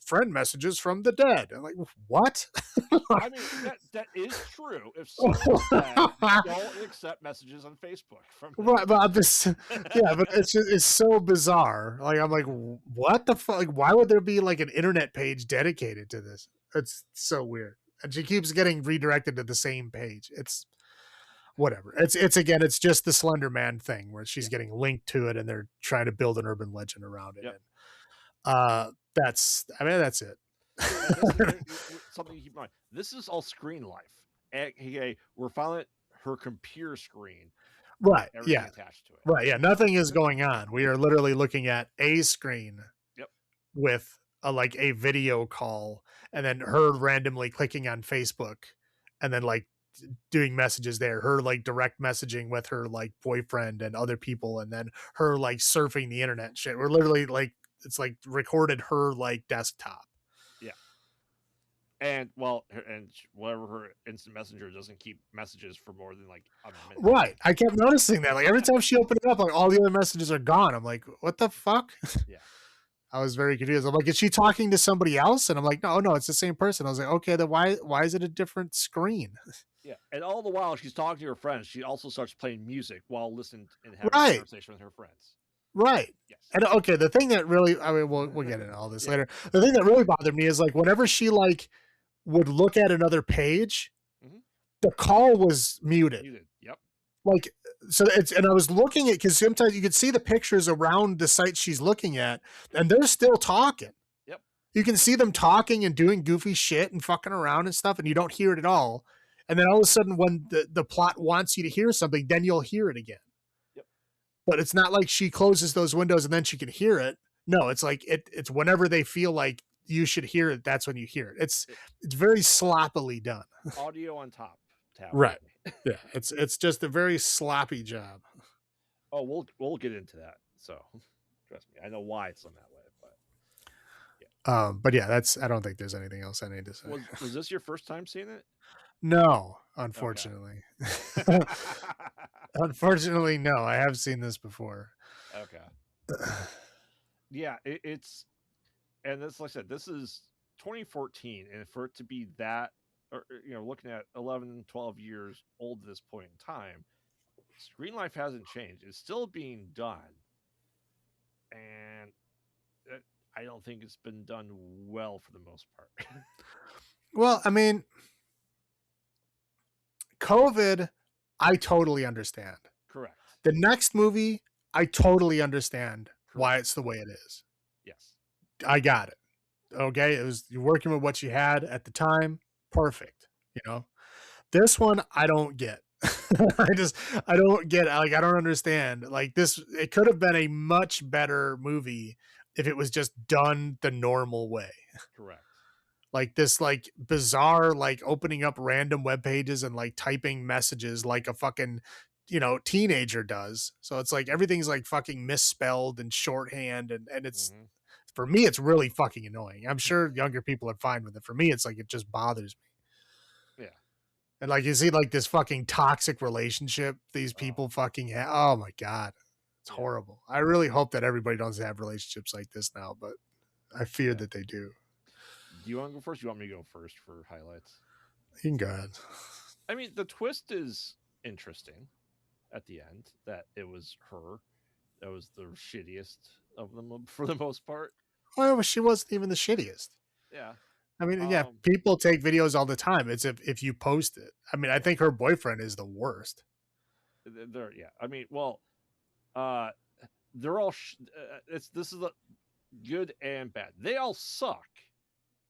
friend messages from the dead. I'm like, what? I mean that is true. If someone's dead, don't accept messages on Facebook from them. Right, but I'm just yeah, but it's so bizarre. Like I'm like, what the fuck? Like, why would there be like an internet page dedicated to this? It's so weird. And she keeps getting redirected to the same page. It's whatever. It's again, it's just the Slender Man thing where she's Yeah. getting linked to it, and they're trying to build an urban legend around it. Yep. And that's it. And this is something to keep in mind. This is all screen life. AKA, we're following her computer screen. Right. Everything Yeah. attached to it. Right. Yeah. Nothing is going on. We are literally looking at a screen Yep. with like a video call, and then her randomly clicking on Facebook, and then like doing messages there, her like direct messaging with her like boyfriend and other people, and then her like surfing the internet and shit. We're literally like, it's like recorded her like desktop. Yeah. And well, and whatever her instant messenger doesn't keep messages for more than like a minute. Right. I kept noticing that. Like every time she opened it up, like all the other messages are gone. I'm like, what the fuck? Yeah. I was very confused. I'm like, is she talking to somebody else? And I'm like, no, it's the same person. I was like, okay, then why is it a different screen? Yeah. And all the while she's talking to her friends, she also starts playing music while listening and having a Right. conversation with her friends. Right. Yes. And okay, the thing that really, I mean, we'll get into all this later. The thing that really bothered me is like whenever she like would look at another page, the call was muted. Yep. Like, so it's, and I was looking at, because sometimes you could see the pictures around the site she's looking at, and they're still talking. Yep. You can see them talking and doing goofy shit and fucking around and stuff, and you don't hear it at all. And then all of a sudden, when the plot wants you to hear something, then you'll hear it again. Yep. But it's not like she closes those windows and then she can hear it. No, it's like it's whenever they feel like you should hear it, that's when you hear it. It's very sloppily done. Audio on top. Right. Yeah. It's just a very sloppy job. Oh, we'll get into that. So trust me, I know why it's done that way. But yeah, I don't think there's anything else I need to say. Was this your first time seeing it? No, unfortunately. Okay. Unfortunately, no. I have seen this before. Okay. Yeah, it's, and this, like I said, this is 2014, and for it to be that, or looking at 11, 12 years old at this point in time, screen life hasn't changed. It's still being done, and I don't think it's been done well for the most part. Well, I mean, COVID, I totally understand. Correct. The next movie, I totally understand why it's the way it is. Yes. I got it. Okay. It was, you're working with what you had at the time. Perfect. This one, I don't get. I don't get, like, I don't understand. Like this, it could have been a much better movie if it was just done the normal way. Correct. Like this, like bizarre, like opening up random web pages and like typing messages like a fucking, teenager does. So it's like everything's like fucking misspelled and shorthand, and it's for me, it's really fucking annoying. I'm sure younger people are fine with it. For me, it's like it just bothers me. Yeah. And like you see like this fucking toxic relationship these people fucking have. Oh my God. It's horrible. I really hope that everybody doesn't have relationships like this now, but I fear that they do. Do you want to go first? Do you want me to go first for highlights? You can go ahead. I mean, the twist is interesting at the end, that it was her that was the shittiest of them for the most part. Well, she wasn't even the shittiest. Yeah. I mean, yeah, people take videos all the time. It's if you post it. I mean, I think her boyfriend is the worst. Yeah. I mean, well, they're all this is a good and bad. They all suck.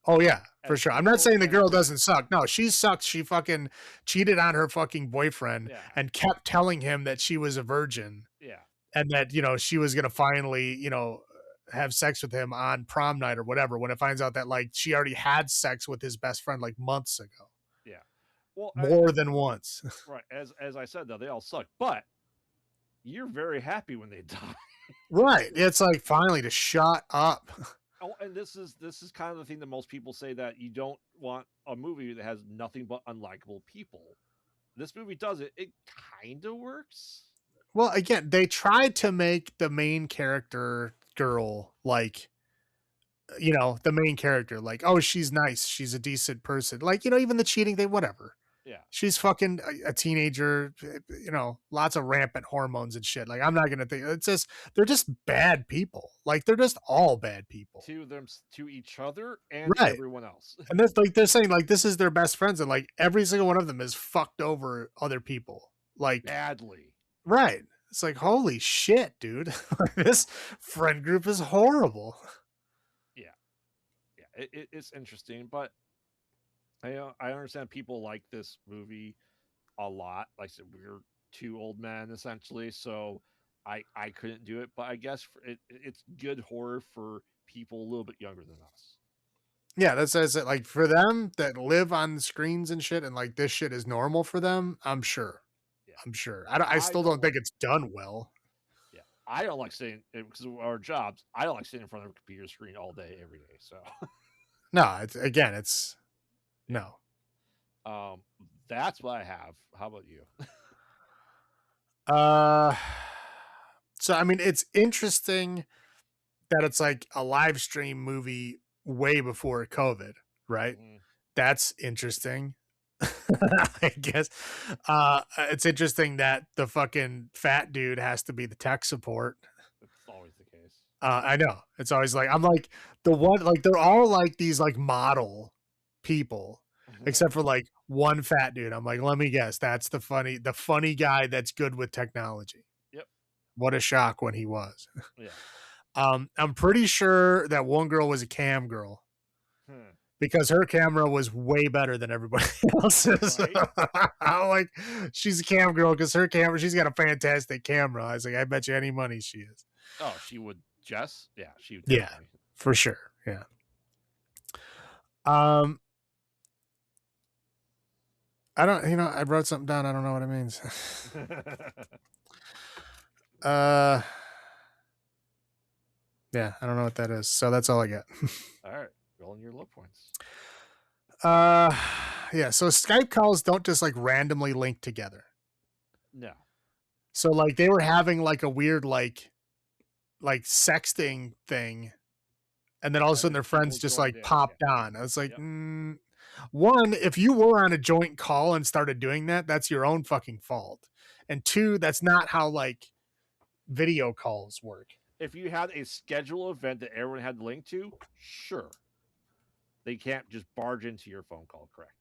Oh yeah, for sure. I'm not saying the girl doesn't suck. No, she sucks. She fucking cheated on her fucking boyfriend and kept telling him that she was a virgin. Yeah. and that, you know, she was gonna finally, you know, have sex with him on prom night or whatever, when it finds out that like she already had sex with his best friend like months ago, Yeah. Well, more than once. right. As I said, though, they all suck. But you're very happy when they die. Right. It's like finally to shut up. Oh, and this is kind of the thing that most people say, that you don't want a movie that has nothing but unlikable people. This movie does it. It kind of works. Well, again, they tried to make the main character girl like, you know, the main character, like, oh, she's nice, she's a decent person. Like, you know, even the cheating thing, whatever. Yeah. She's fucking a teenager, you know, lots of rampant hormones and shit. Like, I'm not gonna think it's just they're just bad people. Like, they're just all bad people. To them, to each other, and to Right. everyone else. And that's like they're saying like this is their best friends, and like every single one of them is fucked over other people. Like, Badly. right. It's like, holy shit, dude. This friend group is horrible. Yeah. Yeah. It's interesting, but I understand people like this movie a lot. Like I said, we're two old men essentially, so I couldn't do it. But I guess it's good horror for people a little bit younger than us. Yeah, that says that like for them that live on the screens and shit, and like this shit is normal for them. I'm sure. Yeah. I'm sure. I I still don't don't think like. it's done well. Yeah, I don't like sitting because of our jobs. I don't like sitting in front of a computer screen all day, every day. So, No, it's again, it's no. um, that's what I have. How about you? Uh, so I mean, it's interesting that it's like a live stream movie way before COVID, right? Mhm. That's interesting. I guess it's interesting that the fucking fat dude has to be the tech support. It's always the case. I know. It's always like I'm like the one like they're all like these like model people, except for like one fat dude. I'm like, let me guess, that's the funny guy that's good with technology. Yep. What a shock when he was. Yeah. I'm pretty sure that one girl was a cam girl Hmm. because her camera was way better than everybody else's. Right? I'm like, she's a cam girl because her camera, she's got a fantastic camera. I was like, I bet you any money she is. Oh, she would. Jess? Yeah, she would Yeah, definitely. for sure. Yeah. Um, I don't, you know, I wrote something down. I don't know what it means. uh, yeah, I don't know what that is. So that's all I got. All right, rolling your low points. uh, yeah. So Skype calls don't just like randomly link together. No. So like they were having like a weird like sexting thing, and then all of a And sudden then their people friends just joined like in. popped Yeah. on. I was like, Yep. one, if you were on a joint call and started doing that, that's your own fucking fault. And two, that's not how like video calls work. If you had a scheduled event that everyone had to link to, sure. They can't just barge into your phone call, correct?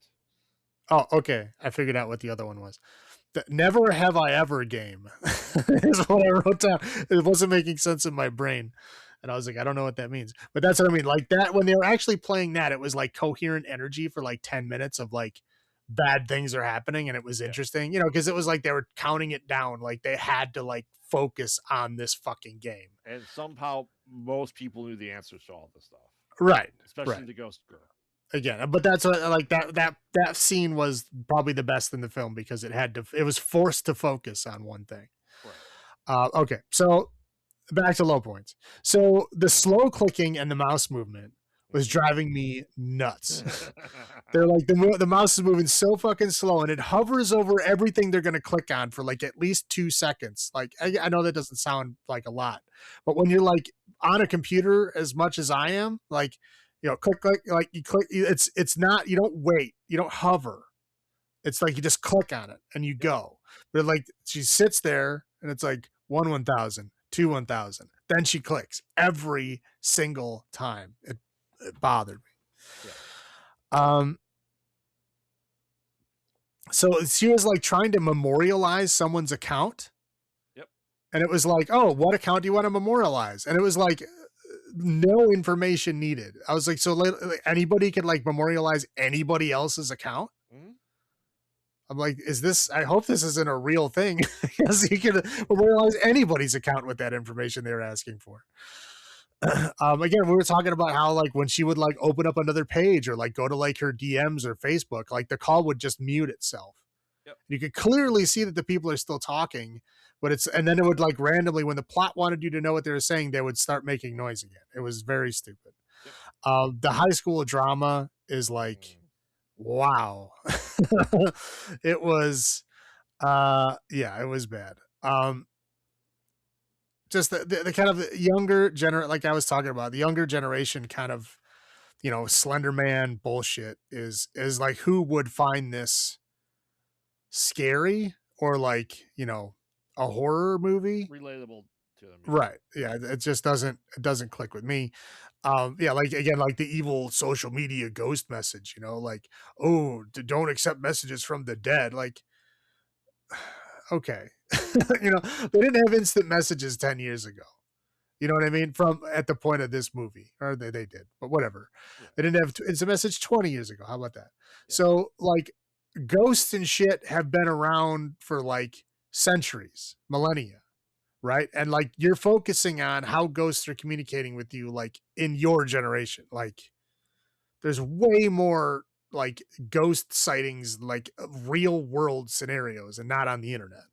Oh, okay. I figured out what the other one was. The Never Have I Ever game is what I wrote down. It wasn't making sense in my brain. And I was like, I don't know what that means. But that's what I mean. Like that, when they were actually playing that, it was like coherent energy for like 10 minutes of like bad things are happening. And it was interesting, you know, because it was like they were counting it down. Like they had to like focus on this fucking game. And somehow most people knew the answers to all this stuff. Right. Especially right. the ghost girl. Again, but that's what like that scene was probably the best in the film because it was forced to focus on one thing. Right. Okay, so back to low points. So the slow clicking and the mouse movement was driving me nuts. They're like the mouse is moving so fucking slow and it hovers over everything they're gonna click on for like at least 2 seconds. Like I know that doesn't sound like a lot, but when you're like on a computer as much as I am, like, you know, click, like you click, it's not, you don't wait, you don't hover. It's like you just click on it and you go. But like she sits there and it's like 1,000, 1,000. Then she clicks every single time. It bothered me. Yeah. So she was like trying to memorialize someone's account. Yep. And it was like, oh, what account do you want to memorialize? And it was like, no information needed. I was like, so anybody could like memorialize anybody else's account? Mm-hmm. I'm like, is this? I hope this isn't a real thing because he could realize anybody's account with that information they're asking for. Again, we were talking about how like when she would like open up another page or like go to like her DMs or Facebook, like the call would just mute itself. Yep. You could clearly see that the people are still talking, but it's and then it would like randomly when the plot wanted you to know what they were saying, they would start making noise again. It was very stupid. Yep. The high school drama is like, wow. It was yeah, it was bad. Just the kind of younger like I was talking about, the younger generation kind of, you know, Slender Man bullshit is like who would find this scary or like, you know, a horror movie? Relatable to them, yeah. Right. Yeah, it just doesn't click with me. Yeah, like again, like the evil social media ghost message, you know, like, oh, don't accept messages from the dead. Like, okay. You know, they didn't have instant messages 10 years ago. You know what I mean? From at the point of this movie, or they did, but whatever. Yeah. They didn't have instant message 20 years ago. How about that? Yeah. So like ghosts and shit have been around for like centuries, millennia, right? And like you're focusing on how ghosts are communicating with you, like in your generation. Like there's way more like ghost sightings, like real world scenarios, and not on the internet.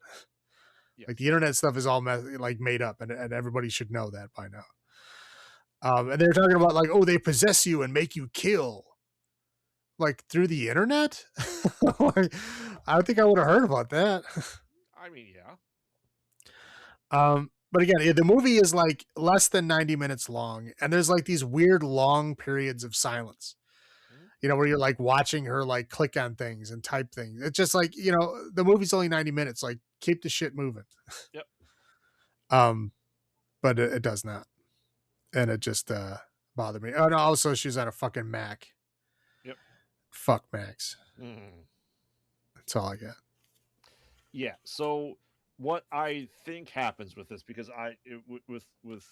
Yes. Like the internet stuff is all like made up, and everybody should know that by now. And they're talking about like, oh, they possess you and make you kill, like through the internet. Like, I don't think I would have heard about that. I mean, yeah. But again, the movie is like less than 90 minutes long, and there's like these weird long periods of silence. Mhm. You know, where you're like watching her like click on things and type things. It's just like, you know, the movie's only 90 minutes. Like, keep the shit moving. Yep. But it does not. And it just bothered me. Oh no, also she's on a fucking Mac. Yep. Fuck Macs. Mm. That's all I got. Yeah. So what I think happens with this, because with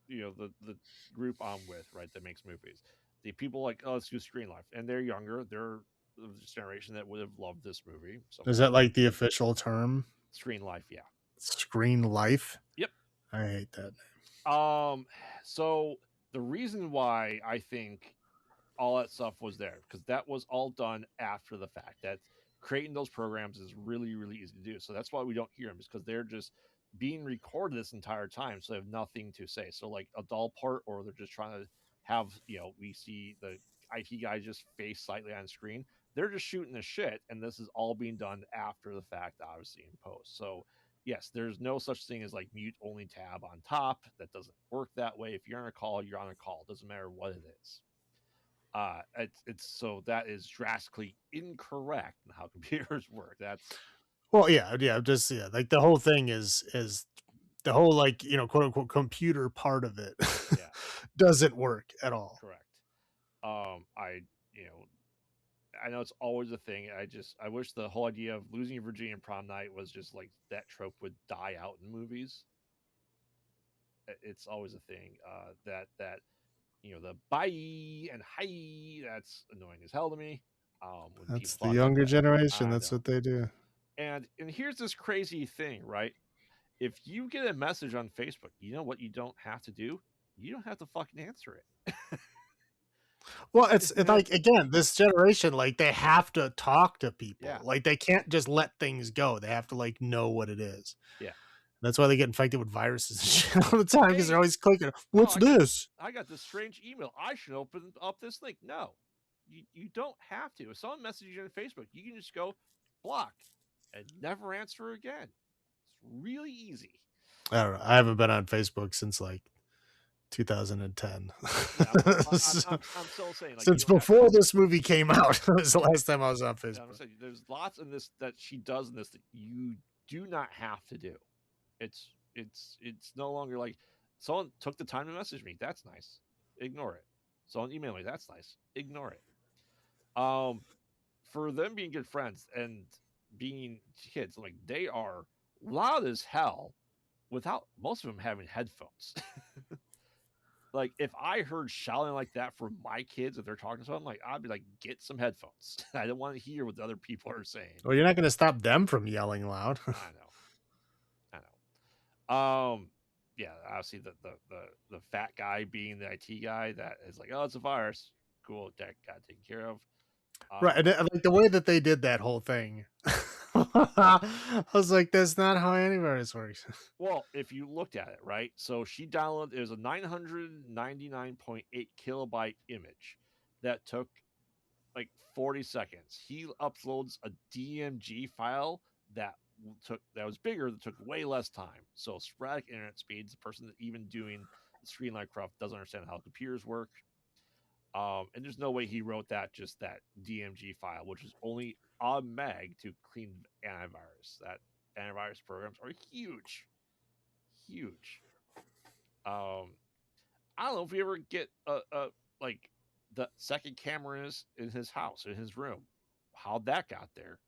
you know the group I'm with, right, that makes movies, the people like, oh, let's do Screen Life, and they're younger, they're of this generation that would have loved this movie. So Is that like the official term? Screen Life, yeah. Screen Life? Yep. I hate that. So the reason why I think all that stuff was there, because that was all done after the fact. That creating those programs is really, really easy to do. So that's why we don't hear them, is because they're just being recorded this entire time, so they have nothing to say. So like a dull part, or they're just trying to have, we see the IT guy just face slightly on screen. They're just shooting the shit, and this is all being done after the fact, obviously in post. So yes, there's no such thing as like mute only tab on top. That doesn't work that way. If you're on a call, you're on a call. It doesn't matter what it is. It's so that is drastically incorrect in how computers work. That's Well, yeah, just yeah, like the whole thing is the whole like, you know, quote unquote computer part of it yeah, doesn't work at all. correct. I you know I know it's always a thing. I wish the whole idea of losing your virginity in prom night was just like that trope would die out in movies. It's always a thing. That the bye and hi, that's annoying as hell to me. When That's people the talk like younger that, generation. I That's know. what they do. And here's this crazy thing, right? If you get a message on Facebook, you know what you don't have to do? You don't have to fucking answer it. Well, it's like again, this generation, like they have to talk to Yeah. people. Like they can't just let things go. They have to like know what it is. Yeah. That's why they get infected with viruses and shit all the time because they're Hey, always clicking. oh, What's this? I got this strange email. I should open up this link. No, you don't have to. If someone messages you on Facebook, you can just go block and never answer again. It's really easy. I don't know. I haven't been on Facebook since like 2010. Yeah, So, I'm still saying, like, you since don't have. before this movie came out, was the Yeah, last time I was on yeah, I'm Facebook. saying there's lots in this that she does in this that you do not have to do. It's no longer like someone took the time to message me. That's nice. Ignore it. Someone emailed me. That's nice. Ignore it. Um, for them being good friends and being kids, like they are loud as hell without most of them having headphones. Like if I heard shouting like that from my kids if they're talking to someone, like I'd be like, get some headphones. I don't want to hear what the other people are saying. Well, you're not gonna stop them from yelling loud. I know, I know. Yeah, obviously the fat guy being the IT guy that is like, oh, it's a virus. Cool, that got taken care of. Right, and, Um, like, the way that they did that whole thing, I was like, "That's not how antivirus works." well, if you looked at it, right? So she downloaded it was a 999.8 kilobyte image that took like 40 seconds. He uploads a DMG file that that was bigger, that took way less time. So sporadic internet speeds, the person that even doing the screen light craft doesn't understand how computers work. And there's no way he wrote that just that DMG file, which is only a meg to clean antivirus. That antivirus programs are huge, huge. Um, I don't know if we ever get a like the second camera in his house, in his room. How that got there,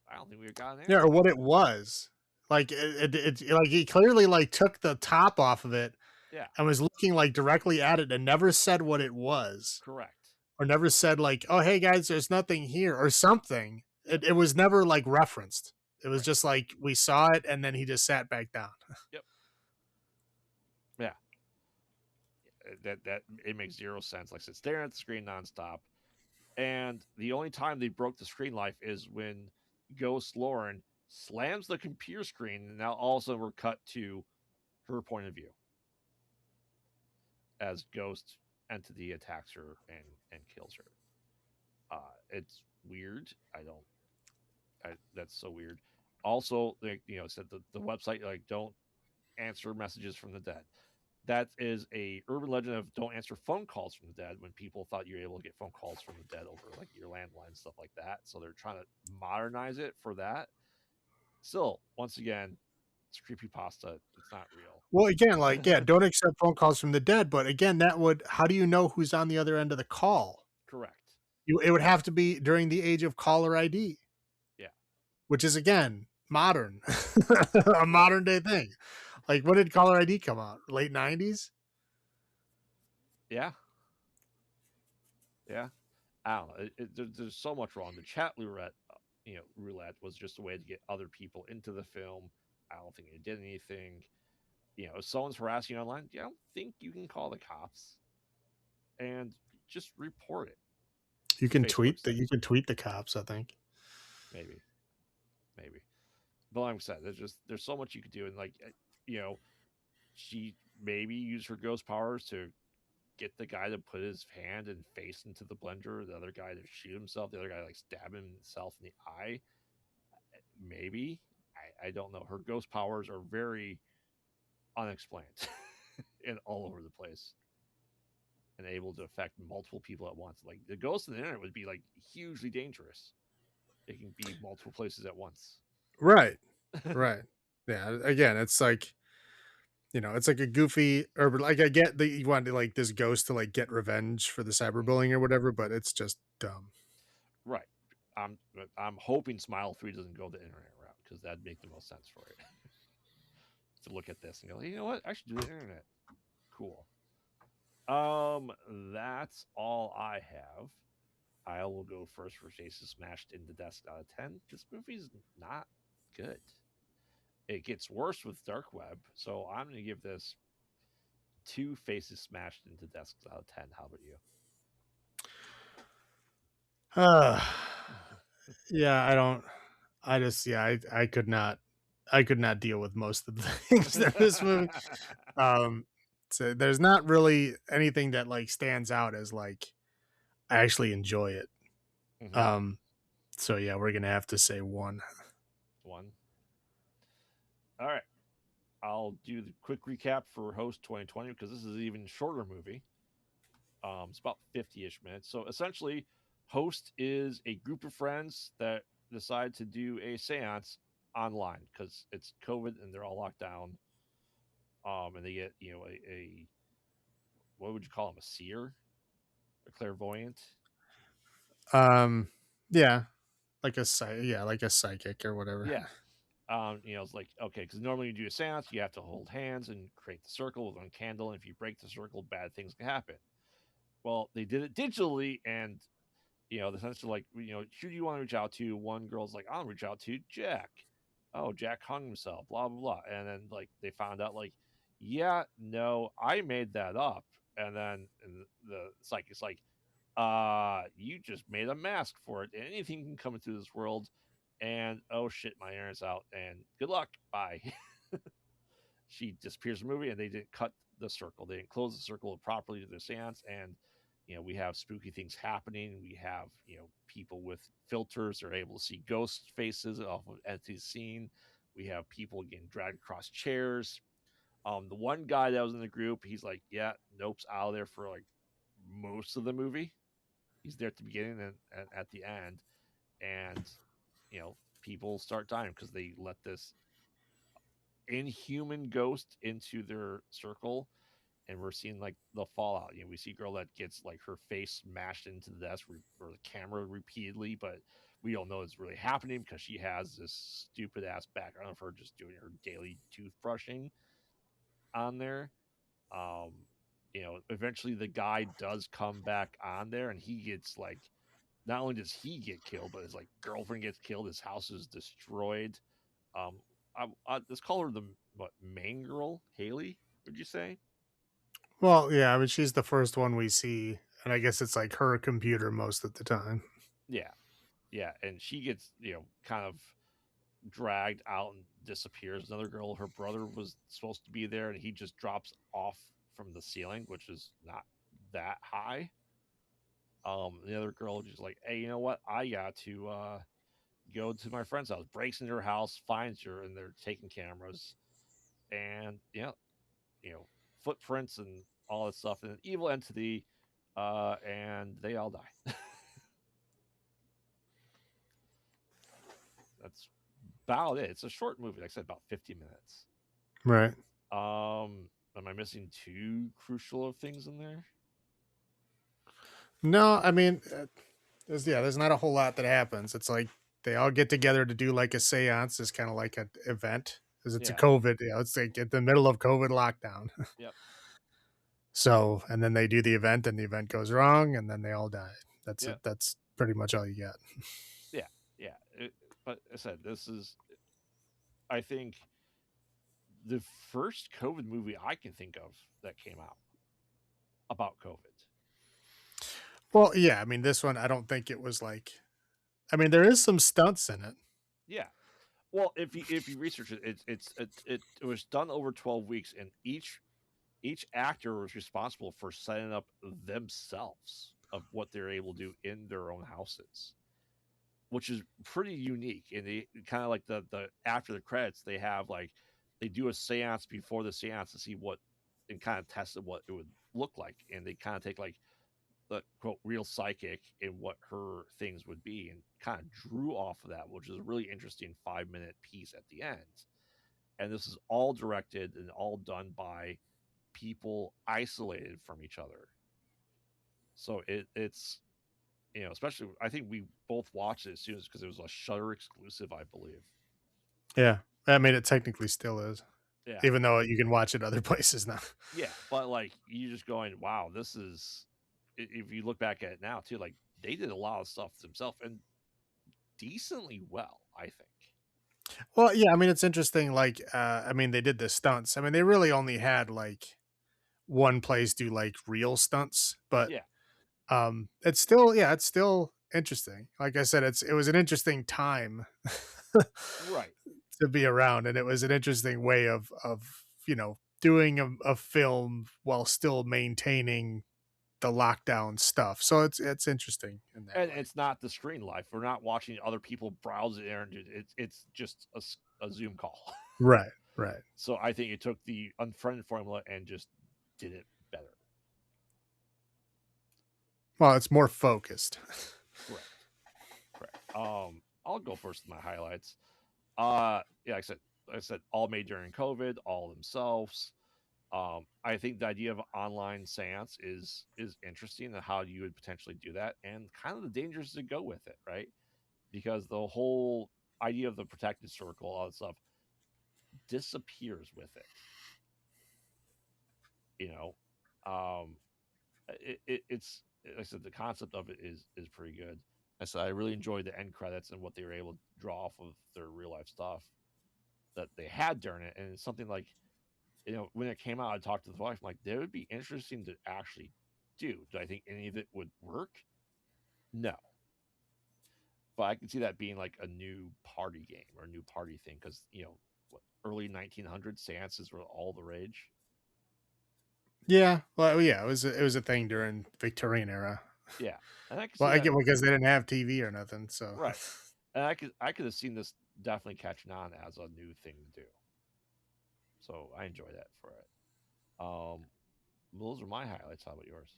I don't think we got an Yeah, answer or to what that. it was. Like, like, he clearly, like, took the top off of it Yeah, and was looking, like, directly at it and never said what it was, correct. or never said, like, "Oh, hey, guys, there's nothing here," or something. It was never, like, referenced. It was Right. just like, we saw it, and then he just sat back down. Yep. Yeah. That it makes zero sense. Like I said, staring at the screen nonstop. And the only time they broke the screen life is when Ghost Lauren slams the computer screen, and now all of a sudden we're cut to her point of view as Ghost entity attacks her and kills her. It's weird. I don't. That's so weird. Also, like said the website like don't answer messages from the dead. That is a urban legend of don't answer phone calls from the dead when people thought you were able to get phone calls from the dead over like your landline stuff like that. So they're trying to modernize it for that. Still, once again, it's creepy pasta. It's not real. Well, again, like, yeah, don't accept phone calls from the dead, but again, that would how do you know who's on the other end of the call? Correct. It would have to be during the age of caller ID, Yeah. which is, again, modern, a Right. modern day thing. Like, when did caller ID come out? Late 90s? Yeah. Yeah. I don't know. There's so much wrong. The chat roulette was just a way to get other people into the film. I don't think it did anything. If someone's harassing you online, I don't think you can call the cops and just report it. Facebook You says can tweet the cops, I think. maybe, maybe. But like I said, there's so much you could do, and like you know, she maybe used her ghost powers to get the guy to put his hand and face into the blender, the other guy to shoot himself, the other guy like stab himself in the eye. Maybe I don't know. Her ghost powers are very unexplained and all over the place and able to affect multiple people at once. Like the ghost of the internet would be like hugely dangerous. It can be multiple places at once. Right, right. Yeah, again, it's like, it's like a goofy urban, like, I get that you want to, like, this ghost to, like, get revenge for the Mhm. cyberbullying or whatever, but it's just dumb. Right. I'm hoping Smile 3 doesn't go the internet route because that'd make the most sense for it. To look at this and go, you know what? I should do the internet. Cool. That's all I have. I will go first for Jason smashed into desk out of 10. This movie's not good. It gets worse with Dark Web, so I'm going to give this two faces smashed into desks out of 10. How about you? Uh, yeah, I could not deal with most of the things in this movie. Um, so there's not really anything that, like, stands out as, like, I actually enjoy it. Hmm. Um, so yeah, we're gonna have to say 1. One. All right. I'll do the quick recap for Host 2020 because this is an even shorter movie. It's about 50-ish minutes. So essentially, Host is a group of friends that decide to do a seance online because it's COVID and they're all locked down. And they get, a what would you call him? A seer? A clairvoyant? Um, yeah, like a psychic or whatever. Yeah. It's like, okay, because normally you do a seance, you have to hold hands and create the circle with one candle. And if you break the circle, bad things can happen. Well, they did it digitally, and the sense of like, who do you want to reach out to? One girl's like, I'll reach out to Jack. Oh, Jack hung himself, blah blah blah. And then like they found out like, yeah, no, I made that up. And then the psychic's like, you just made a mask for it. And anything can come into this world. And oh shit, my Aaron's out. And good luck. Bye. She disappears from the movie, and they didn't cut the circle. They didn't close the circle properly to the seance, and we have spooky things happening. We have people with filters are able to see ghost faces off of entities seen. We have people getting dragged across chairs. The one guy that was in the group, he's like, yeah, nope's out of there for like most of the movie. He's there at the beginning and at the end, and people start dying because they let this inhuman ghost into their circle, and we're seeing like the fallout. We see a girl that gets like her face smashed into the desk or the camera repeatedly, but we don't know it's really happening because she has this stupid ass background of her just doing her daily toothbrushing on there. Um, Eventually the guy does come back on there, and he gets like, not only does he get killed, but his like girlfriend gets killed. His house is destroyed. Um, let's call her the main girl, Haley. Would you say? Well, yeah, I mean, she's the first one we see, and I guess it's like her computer most of the time. Yeah, yeah, and she gets kind of dragged out and disappears. Another girl, her brother was supposed to be there, and he just drops off from the ceiling, which is not that high. The other girl just like, hey, you know what? I got to go to my friend's house. Breaks into her house, finds her, and they're taking cameras, and footprints and all this stuff, and an evil entity, and they all die. That's about it. It's a short movie, like I said, about 50 minutes. Right. Am I missing two crucial of things in there? No, I mean, there's not a whole lot that happens. It's like they all get together to do like a seance. It's kind of like an event because it's a Yeah. COVID. It's like in the middle of COVID lockdown. Yep. So, and then they do the event, and the event goes wrong, and then they all die. That's it. Yep. That's pretty much all you get. Yeah. Yeah. But I said this is, I think, the first COVID movie I can think of that came out about COVID. Well, yeah, I mean, this one, I don't think it was like, I mean, there is some stunts in it. Yeah. Well, if you research it, it was done over 12 weeks, and each actor was responsible for setting up themselves of what they're able to do in their own houses, which is pretty unique. And they kind of like the after the credits, they have like they do a seance before the seance to see what and kind of test what it would look like, and they kind of take like the quote real psychic and what her things would be, and kind of drew off of that, which is a really interesting 5-minute piece at the end. And this is all directed and all done by people isolated from each other. So it's especially I think we both watched it as soon as because it was a Shutter exclusive, I believe. Yeah. I mean, it technically still is, Yeah, even though you can watch it other places now. yeah, but like you just going, wow, this is. If you look back at it now too, like they did a lot of stuff themselves and decently well, I think. Well, yeah, I mean, it's interesting. Like, I mean, they did the stunts. I mean, they really only had like one place do like real stunts, but Yeah, it's still, yeah, it's still interesting. Like I said, it was an interesting time right. to be around, and it was an interesting way of doing a film while still maintaining the lockdown stuff. So it's interesting in that And way. it's not the screen life. We're not watching other people browse it there, and it's just a Zoom call. Right, right. So I think it took the unfriended formula and just did it better. Well, it's more focused. Correct. Correct. I'll go first with my highlights. Yeah, like I said, all made during COVID, all themselves. I think the idea of online seance is interesting and how you would potentially do that, and kind of the dangers to go with it, right? Because the whole idea of the protected circle, all that stuff, disappears with it. You know, um, it's like I said, the concept of it is pretty good. I said I really enjoyed the end credits and what they were able to draw off of their real life stuff that they had during it, and it's something like when it came out, I talked to the wife. I'm like, that would be interesting to actually do. Do I think any of it would work? No, but I can see that being like a new party game or a new party thing because what, early 1900s seances were all the rage. Yeah, well, yeah, it was a thing during Victorian era. Yeah, and I can Well, see I that get because they didn't have TV or nothing, so right, and I could have seen this definitely catching on as a new thing to do. So I enjoy that for it. Um, those are my highlights. How about yours?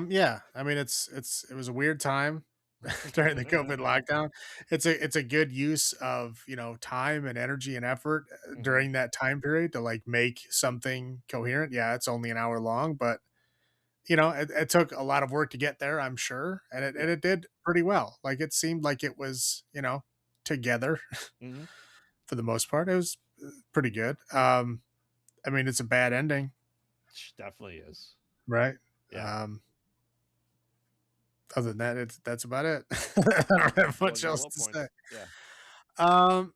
yeah, I mean it was a weird time during the COVID lockdown. It's a good use of, time and energy and effort Hmm. during that time period to like make something coherent. Yeah, it's only an hour long, but it took a lot of work to get there, I'm sure, and it and Yeah. it did pretty well. Like it seemed like it was, together Hmm. for the most part. It was pretty good. I mean, it's a bad ending, Definitely is. right? Yeah. Um, other than that, that's about it. I don't have Well, much no else low to points. say. Yeah. Um,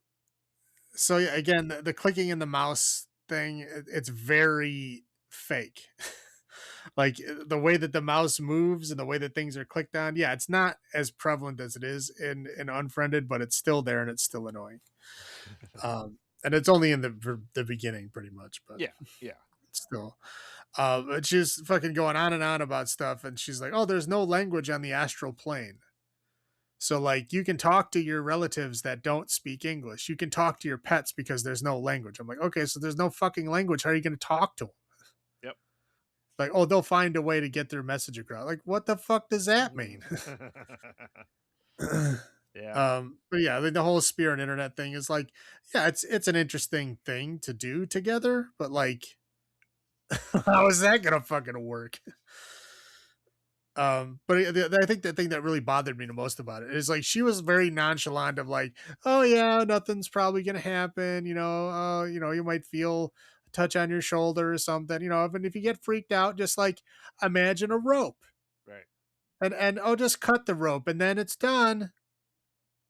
so yeah, again, the clicking in the mouse thing, it's very fake. Like the way that the mouse moves and the way that things are clicked on, yeah, it's not as prevalent as it is in Unfriended, but it's still there and it's still annoying. And it's only in the beginning, pretty much, but Yeah. Yeah. it's still. But she's fucking going on and on about stuff, and she's like, "Oh, there's no language on the astral plane." So like you can talk to your relatives that don't speak English. You can talk to your pets because there's no language. I'm like, okay, so there's no fucking language. How are you going to talk to them? Yep. Like, oh, they'll find a way to get their message across. Like, what the fuck does that mean? Yeah. But yeah, the whole spear and internet thing is like, yeah, it's an interesting thing to do together, but like, how is that gonna fucking work? But I think the thing that really bothered me the most about it is like she was very nonchalant of like, oh yeah, nothing's probably gonna happen. You might feel a touch on your shoulder or something. And if you get freaked out, just like imagine a rope Right. and oh, just cut the rope and then it's done.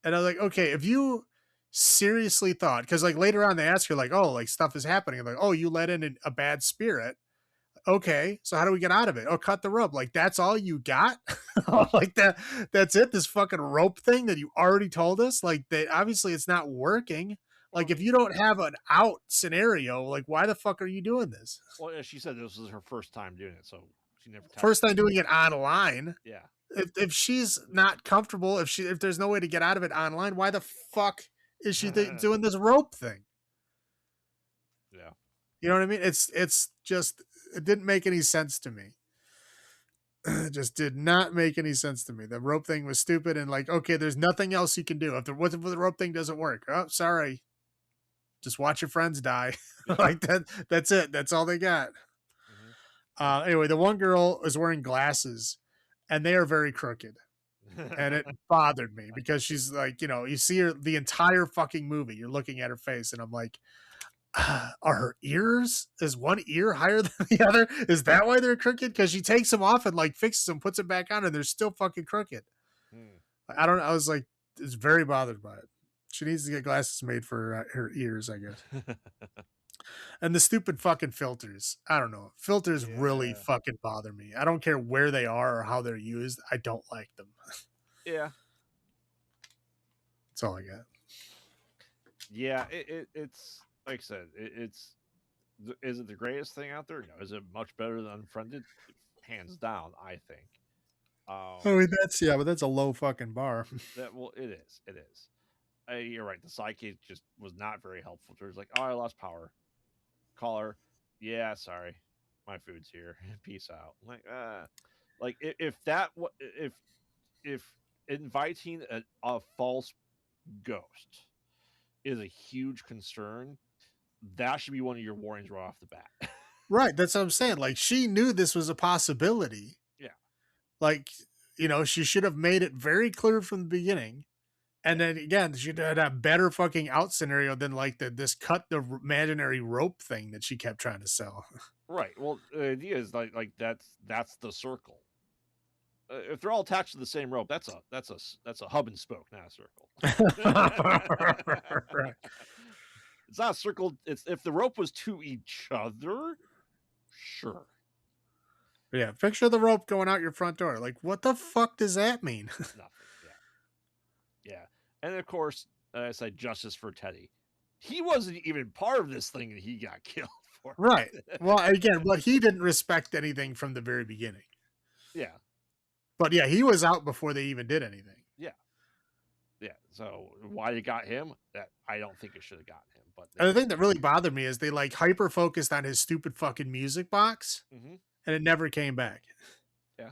And I was like, okay, if you seriously thought, because like later on they ask her like, oh, like stuff is happening. I'm like, oh, you let in a bad spirit. Okay, so how do we get out of it? Oh, cut the rope. Like that's all you got? Like that's it? This fucking rope thing that you already told us? Like that obviously it's not working. Well, Like if you don't have an out scenario, like why the fuck are you doing this? well, yeah, she said this was her first time doing it, so she never tested. First time doing it online. Yeah. If she's not comfortable, if there's no way to get out of it online, why the fuck is she doing this rope thing? Yeah. You know what I mean? It's just it didn't make any sense to me. It just did not make any sense to me. The rope thing was stupid and like, okay, there's nothing else you can do. If the rope thing doesn't work, oh, sorry. Just watch your friends die. Yeah. Like that's it. That's all they got. Anyway, the one girl is wearing glasses and they are very crooked. And it Hmm. bothered me because she's like, you see her the entire fucking movie. You're looking at her face, and I'm like, are her ears? Is one ear higher than the other? Is that why they're crooked? Because she takes them off and like fixes them, puts them back on, and they're still fucking crooked. I don't know. I was like, it's very bothered by it. She needs to get glasses made for her ears, I guess. And the stupid fucking filters. I don't know. Filters really Yeah. fucking bother me. I don't care where they are or how they're used. I don't like them. Yeah. That's all I got. Yeah. It's like I said. Is it the greatest thing out there? No. Is it much better than Unfriended? Hands down, I think. I Um, mean, but that's a low fucking bar. that well, it is. It is. You're right. The sidekick just was not very helpful to her. It's like, oh, I lost power. Call her. Yeah, sorry, my food's here. Peace out. I'm like if that if inviting a false ghost is a huge concern, that should be one of your warnings right off the bat. Right. That's what I'm saying. Like, she knew this was a possibility. Yeah. Like, she should have made it very clear from the beginning. And then again, she had a better fucking out scenario than like this cut the imaginary rope thing that she kept trying to sell. Right. Well, the idea is like that's the circle. If they're all attached to the same rope, that's a hub and spoke, not a circle. Right. It's not a circle. It's if the rope was to each other, sure. Yeah, picture the rope going out your front door. Like, what the fuck does that mean? Nothing. Yeah. Yeah. And of course, I said justice for Teddy. He wasn't even part of this thing and he got killed for Right. it. Well, again, but he didn't respect anything from the very beginning. Yeah. But yeah, he was out before they even did anything. Yeah. Yeah. So why it got him? That I don't think it should have gotten him. But And the thing that really bothered me is they like hyper focused on his stupid fucking music box mm-hmm. and it never came back. Yeah.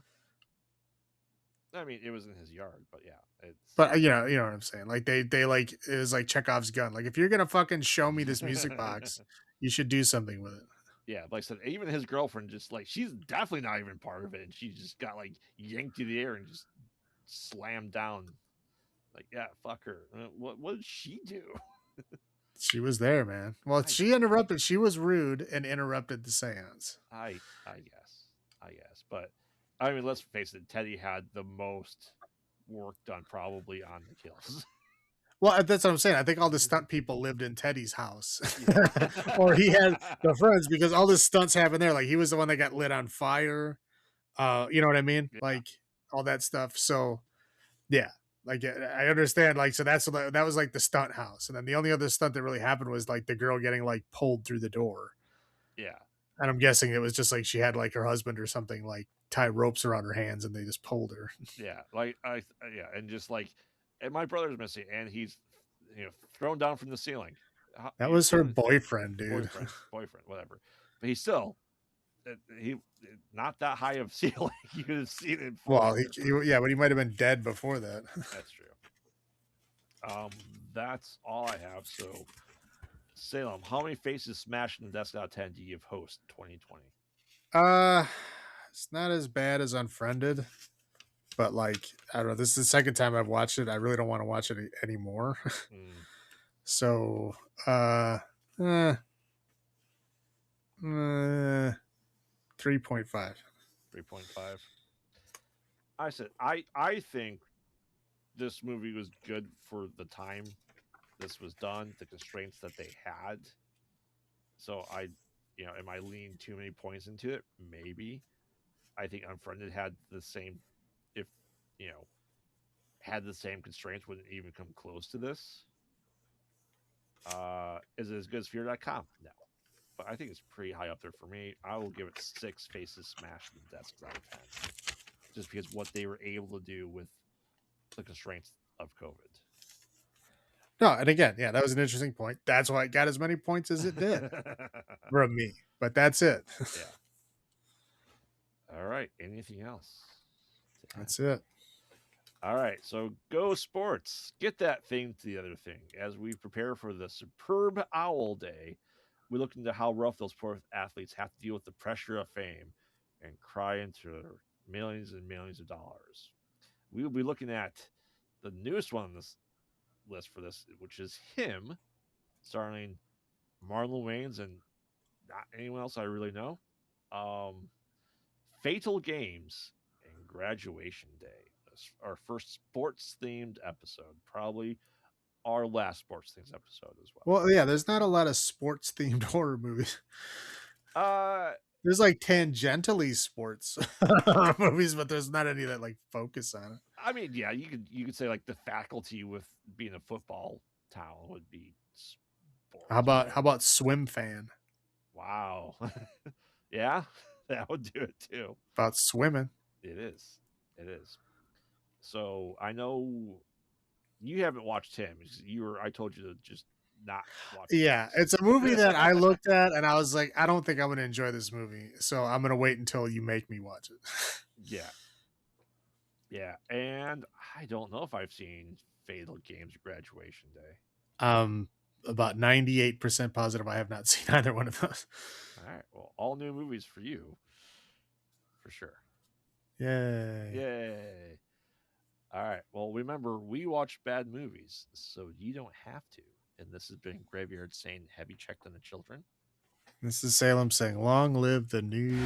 I mean, it was in his yard, but yeah, it's. But you know what I'm saying? Like they like it was like Chekhov's gun. Like if you're gonna fucking show me this music box, you should do something with it. Yeah, like I said, even his girlfriend just like she's definitely not even part of it, and she just got like yanked to the air and just slammed down. Like, yeah, fuck her. What did she do? She was there, man. Well, she interrupted. She was rude and interrupted the seance. I guess, but I mean, let's face it. Teddy had the most work done probably on the kills. Well, that's what I'm saying. I think all the stunt people lived in Teddy's house, or he had the friends because all the stunts happened there. Like he was the one that got lit on fire. You know what I mean? Yeah. Like all that stuff. So yeah, like I understand. Like so that was like the stunt house, and then the only other stunt that really happened was like the girl getting like pulled through the door. Yeah. And I'm guessing it was just like she had like her husband or something like tie ropes around her hands and they just pulled her. Yeah, like and just like, and my brother's missing, and he's thrown down from the ceiling. That was her boyfriend, dude. Boyfriend, whatever. But he's still he not that high of ceiling. You could have seen it. Well, yeah, but he might have been dead before that. That's true. That's all I have. So, Salem, how many faces smashed in the desk out of 10 do you give host 2020? It's not as bad as Unfriended, but like I don't know. This is the second time I've watched it. I really don't want to watch it anymore. So, uh, 3.5. 3.5. I said I think this movie was good for the time this was done, the constraints that they had. So am I leaning too many points into it? Maybe. I think Unfriended had the same, if had the same constraints, wouldn't even come close to this. Is it as good as Fear.com? No. But I think it's pretty high up there for me. I will give it 6 faces smashed in the desks out of 10. Just because what they were able to do with the constraints of COVID. No, and again, yeah, that was an interesting point. That's why it got as many points as it did from me. But that's it. Yeah. All right. Anything else? That's it. All right. So go sports. Get that thing to the other thing. As we prepare for the superb Owl Day, we look into how rough those poor athletes have to deal with the pressure of fame and cry into millions and millions of dollars. We will be looking at the newest one on this list for this, which is Him, starring Marlon Wayans and not anyone else I really know. Fatal Games and Graduation Day. Our first sports themed episode, probably our last sports themed episode as well. Well, yeah, there's not a lot of sports themed horror movies. There's like tangentially sports movies, but there's not any that like focus on it. I mean, yeah, you could say like The Faculty, with being a football town, would be sports. How about Swim Fan? Wow. Yeah, that would do it too. About swimming. It is. So I know you haven't watched Him. I told you to just not watch. Yeah, it's a movie that I looked at and I was like, I don't think I'm gonna enjoy this movie, so I'm gonna wait until you make me watch it. Yeah, and I don't know if I've seen Fatal Games or Graduation Day. About 98% positive I have not seen either one of those. All right, well, all new movies for you, for sure. Yay! Yay! All right. Well, remember, we watch bad movies, so you don't have to. And this has been Graveyard saying, have you checked on the children? This is Salem saying, long live the new.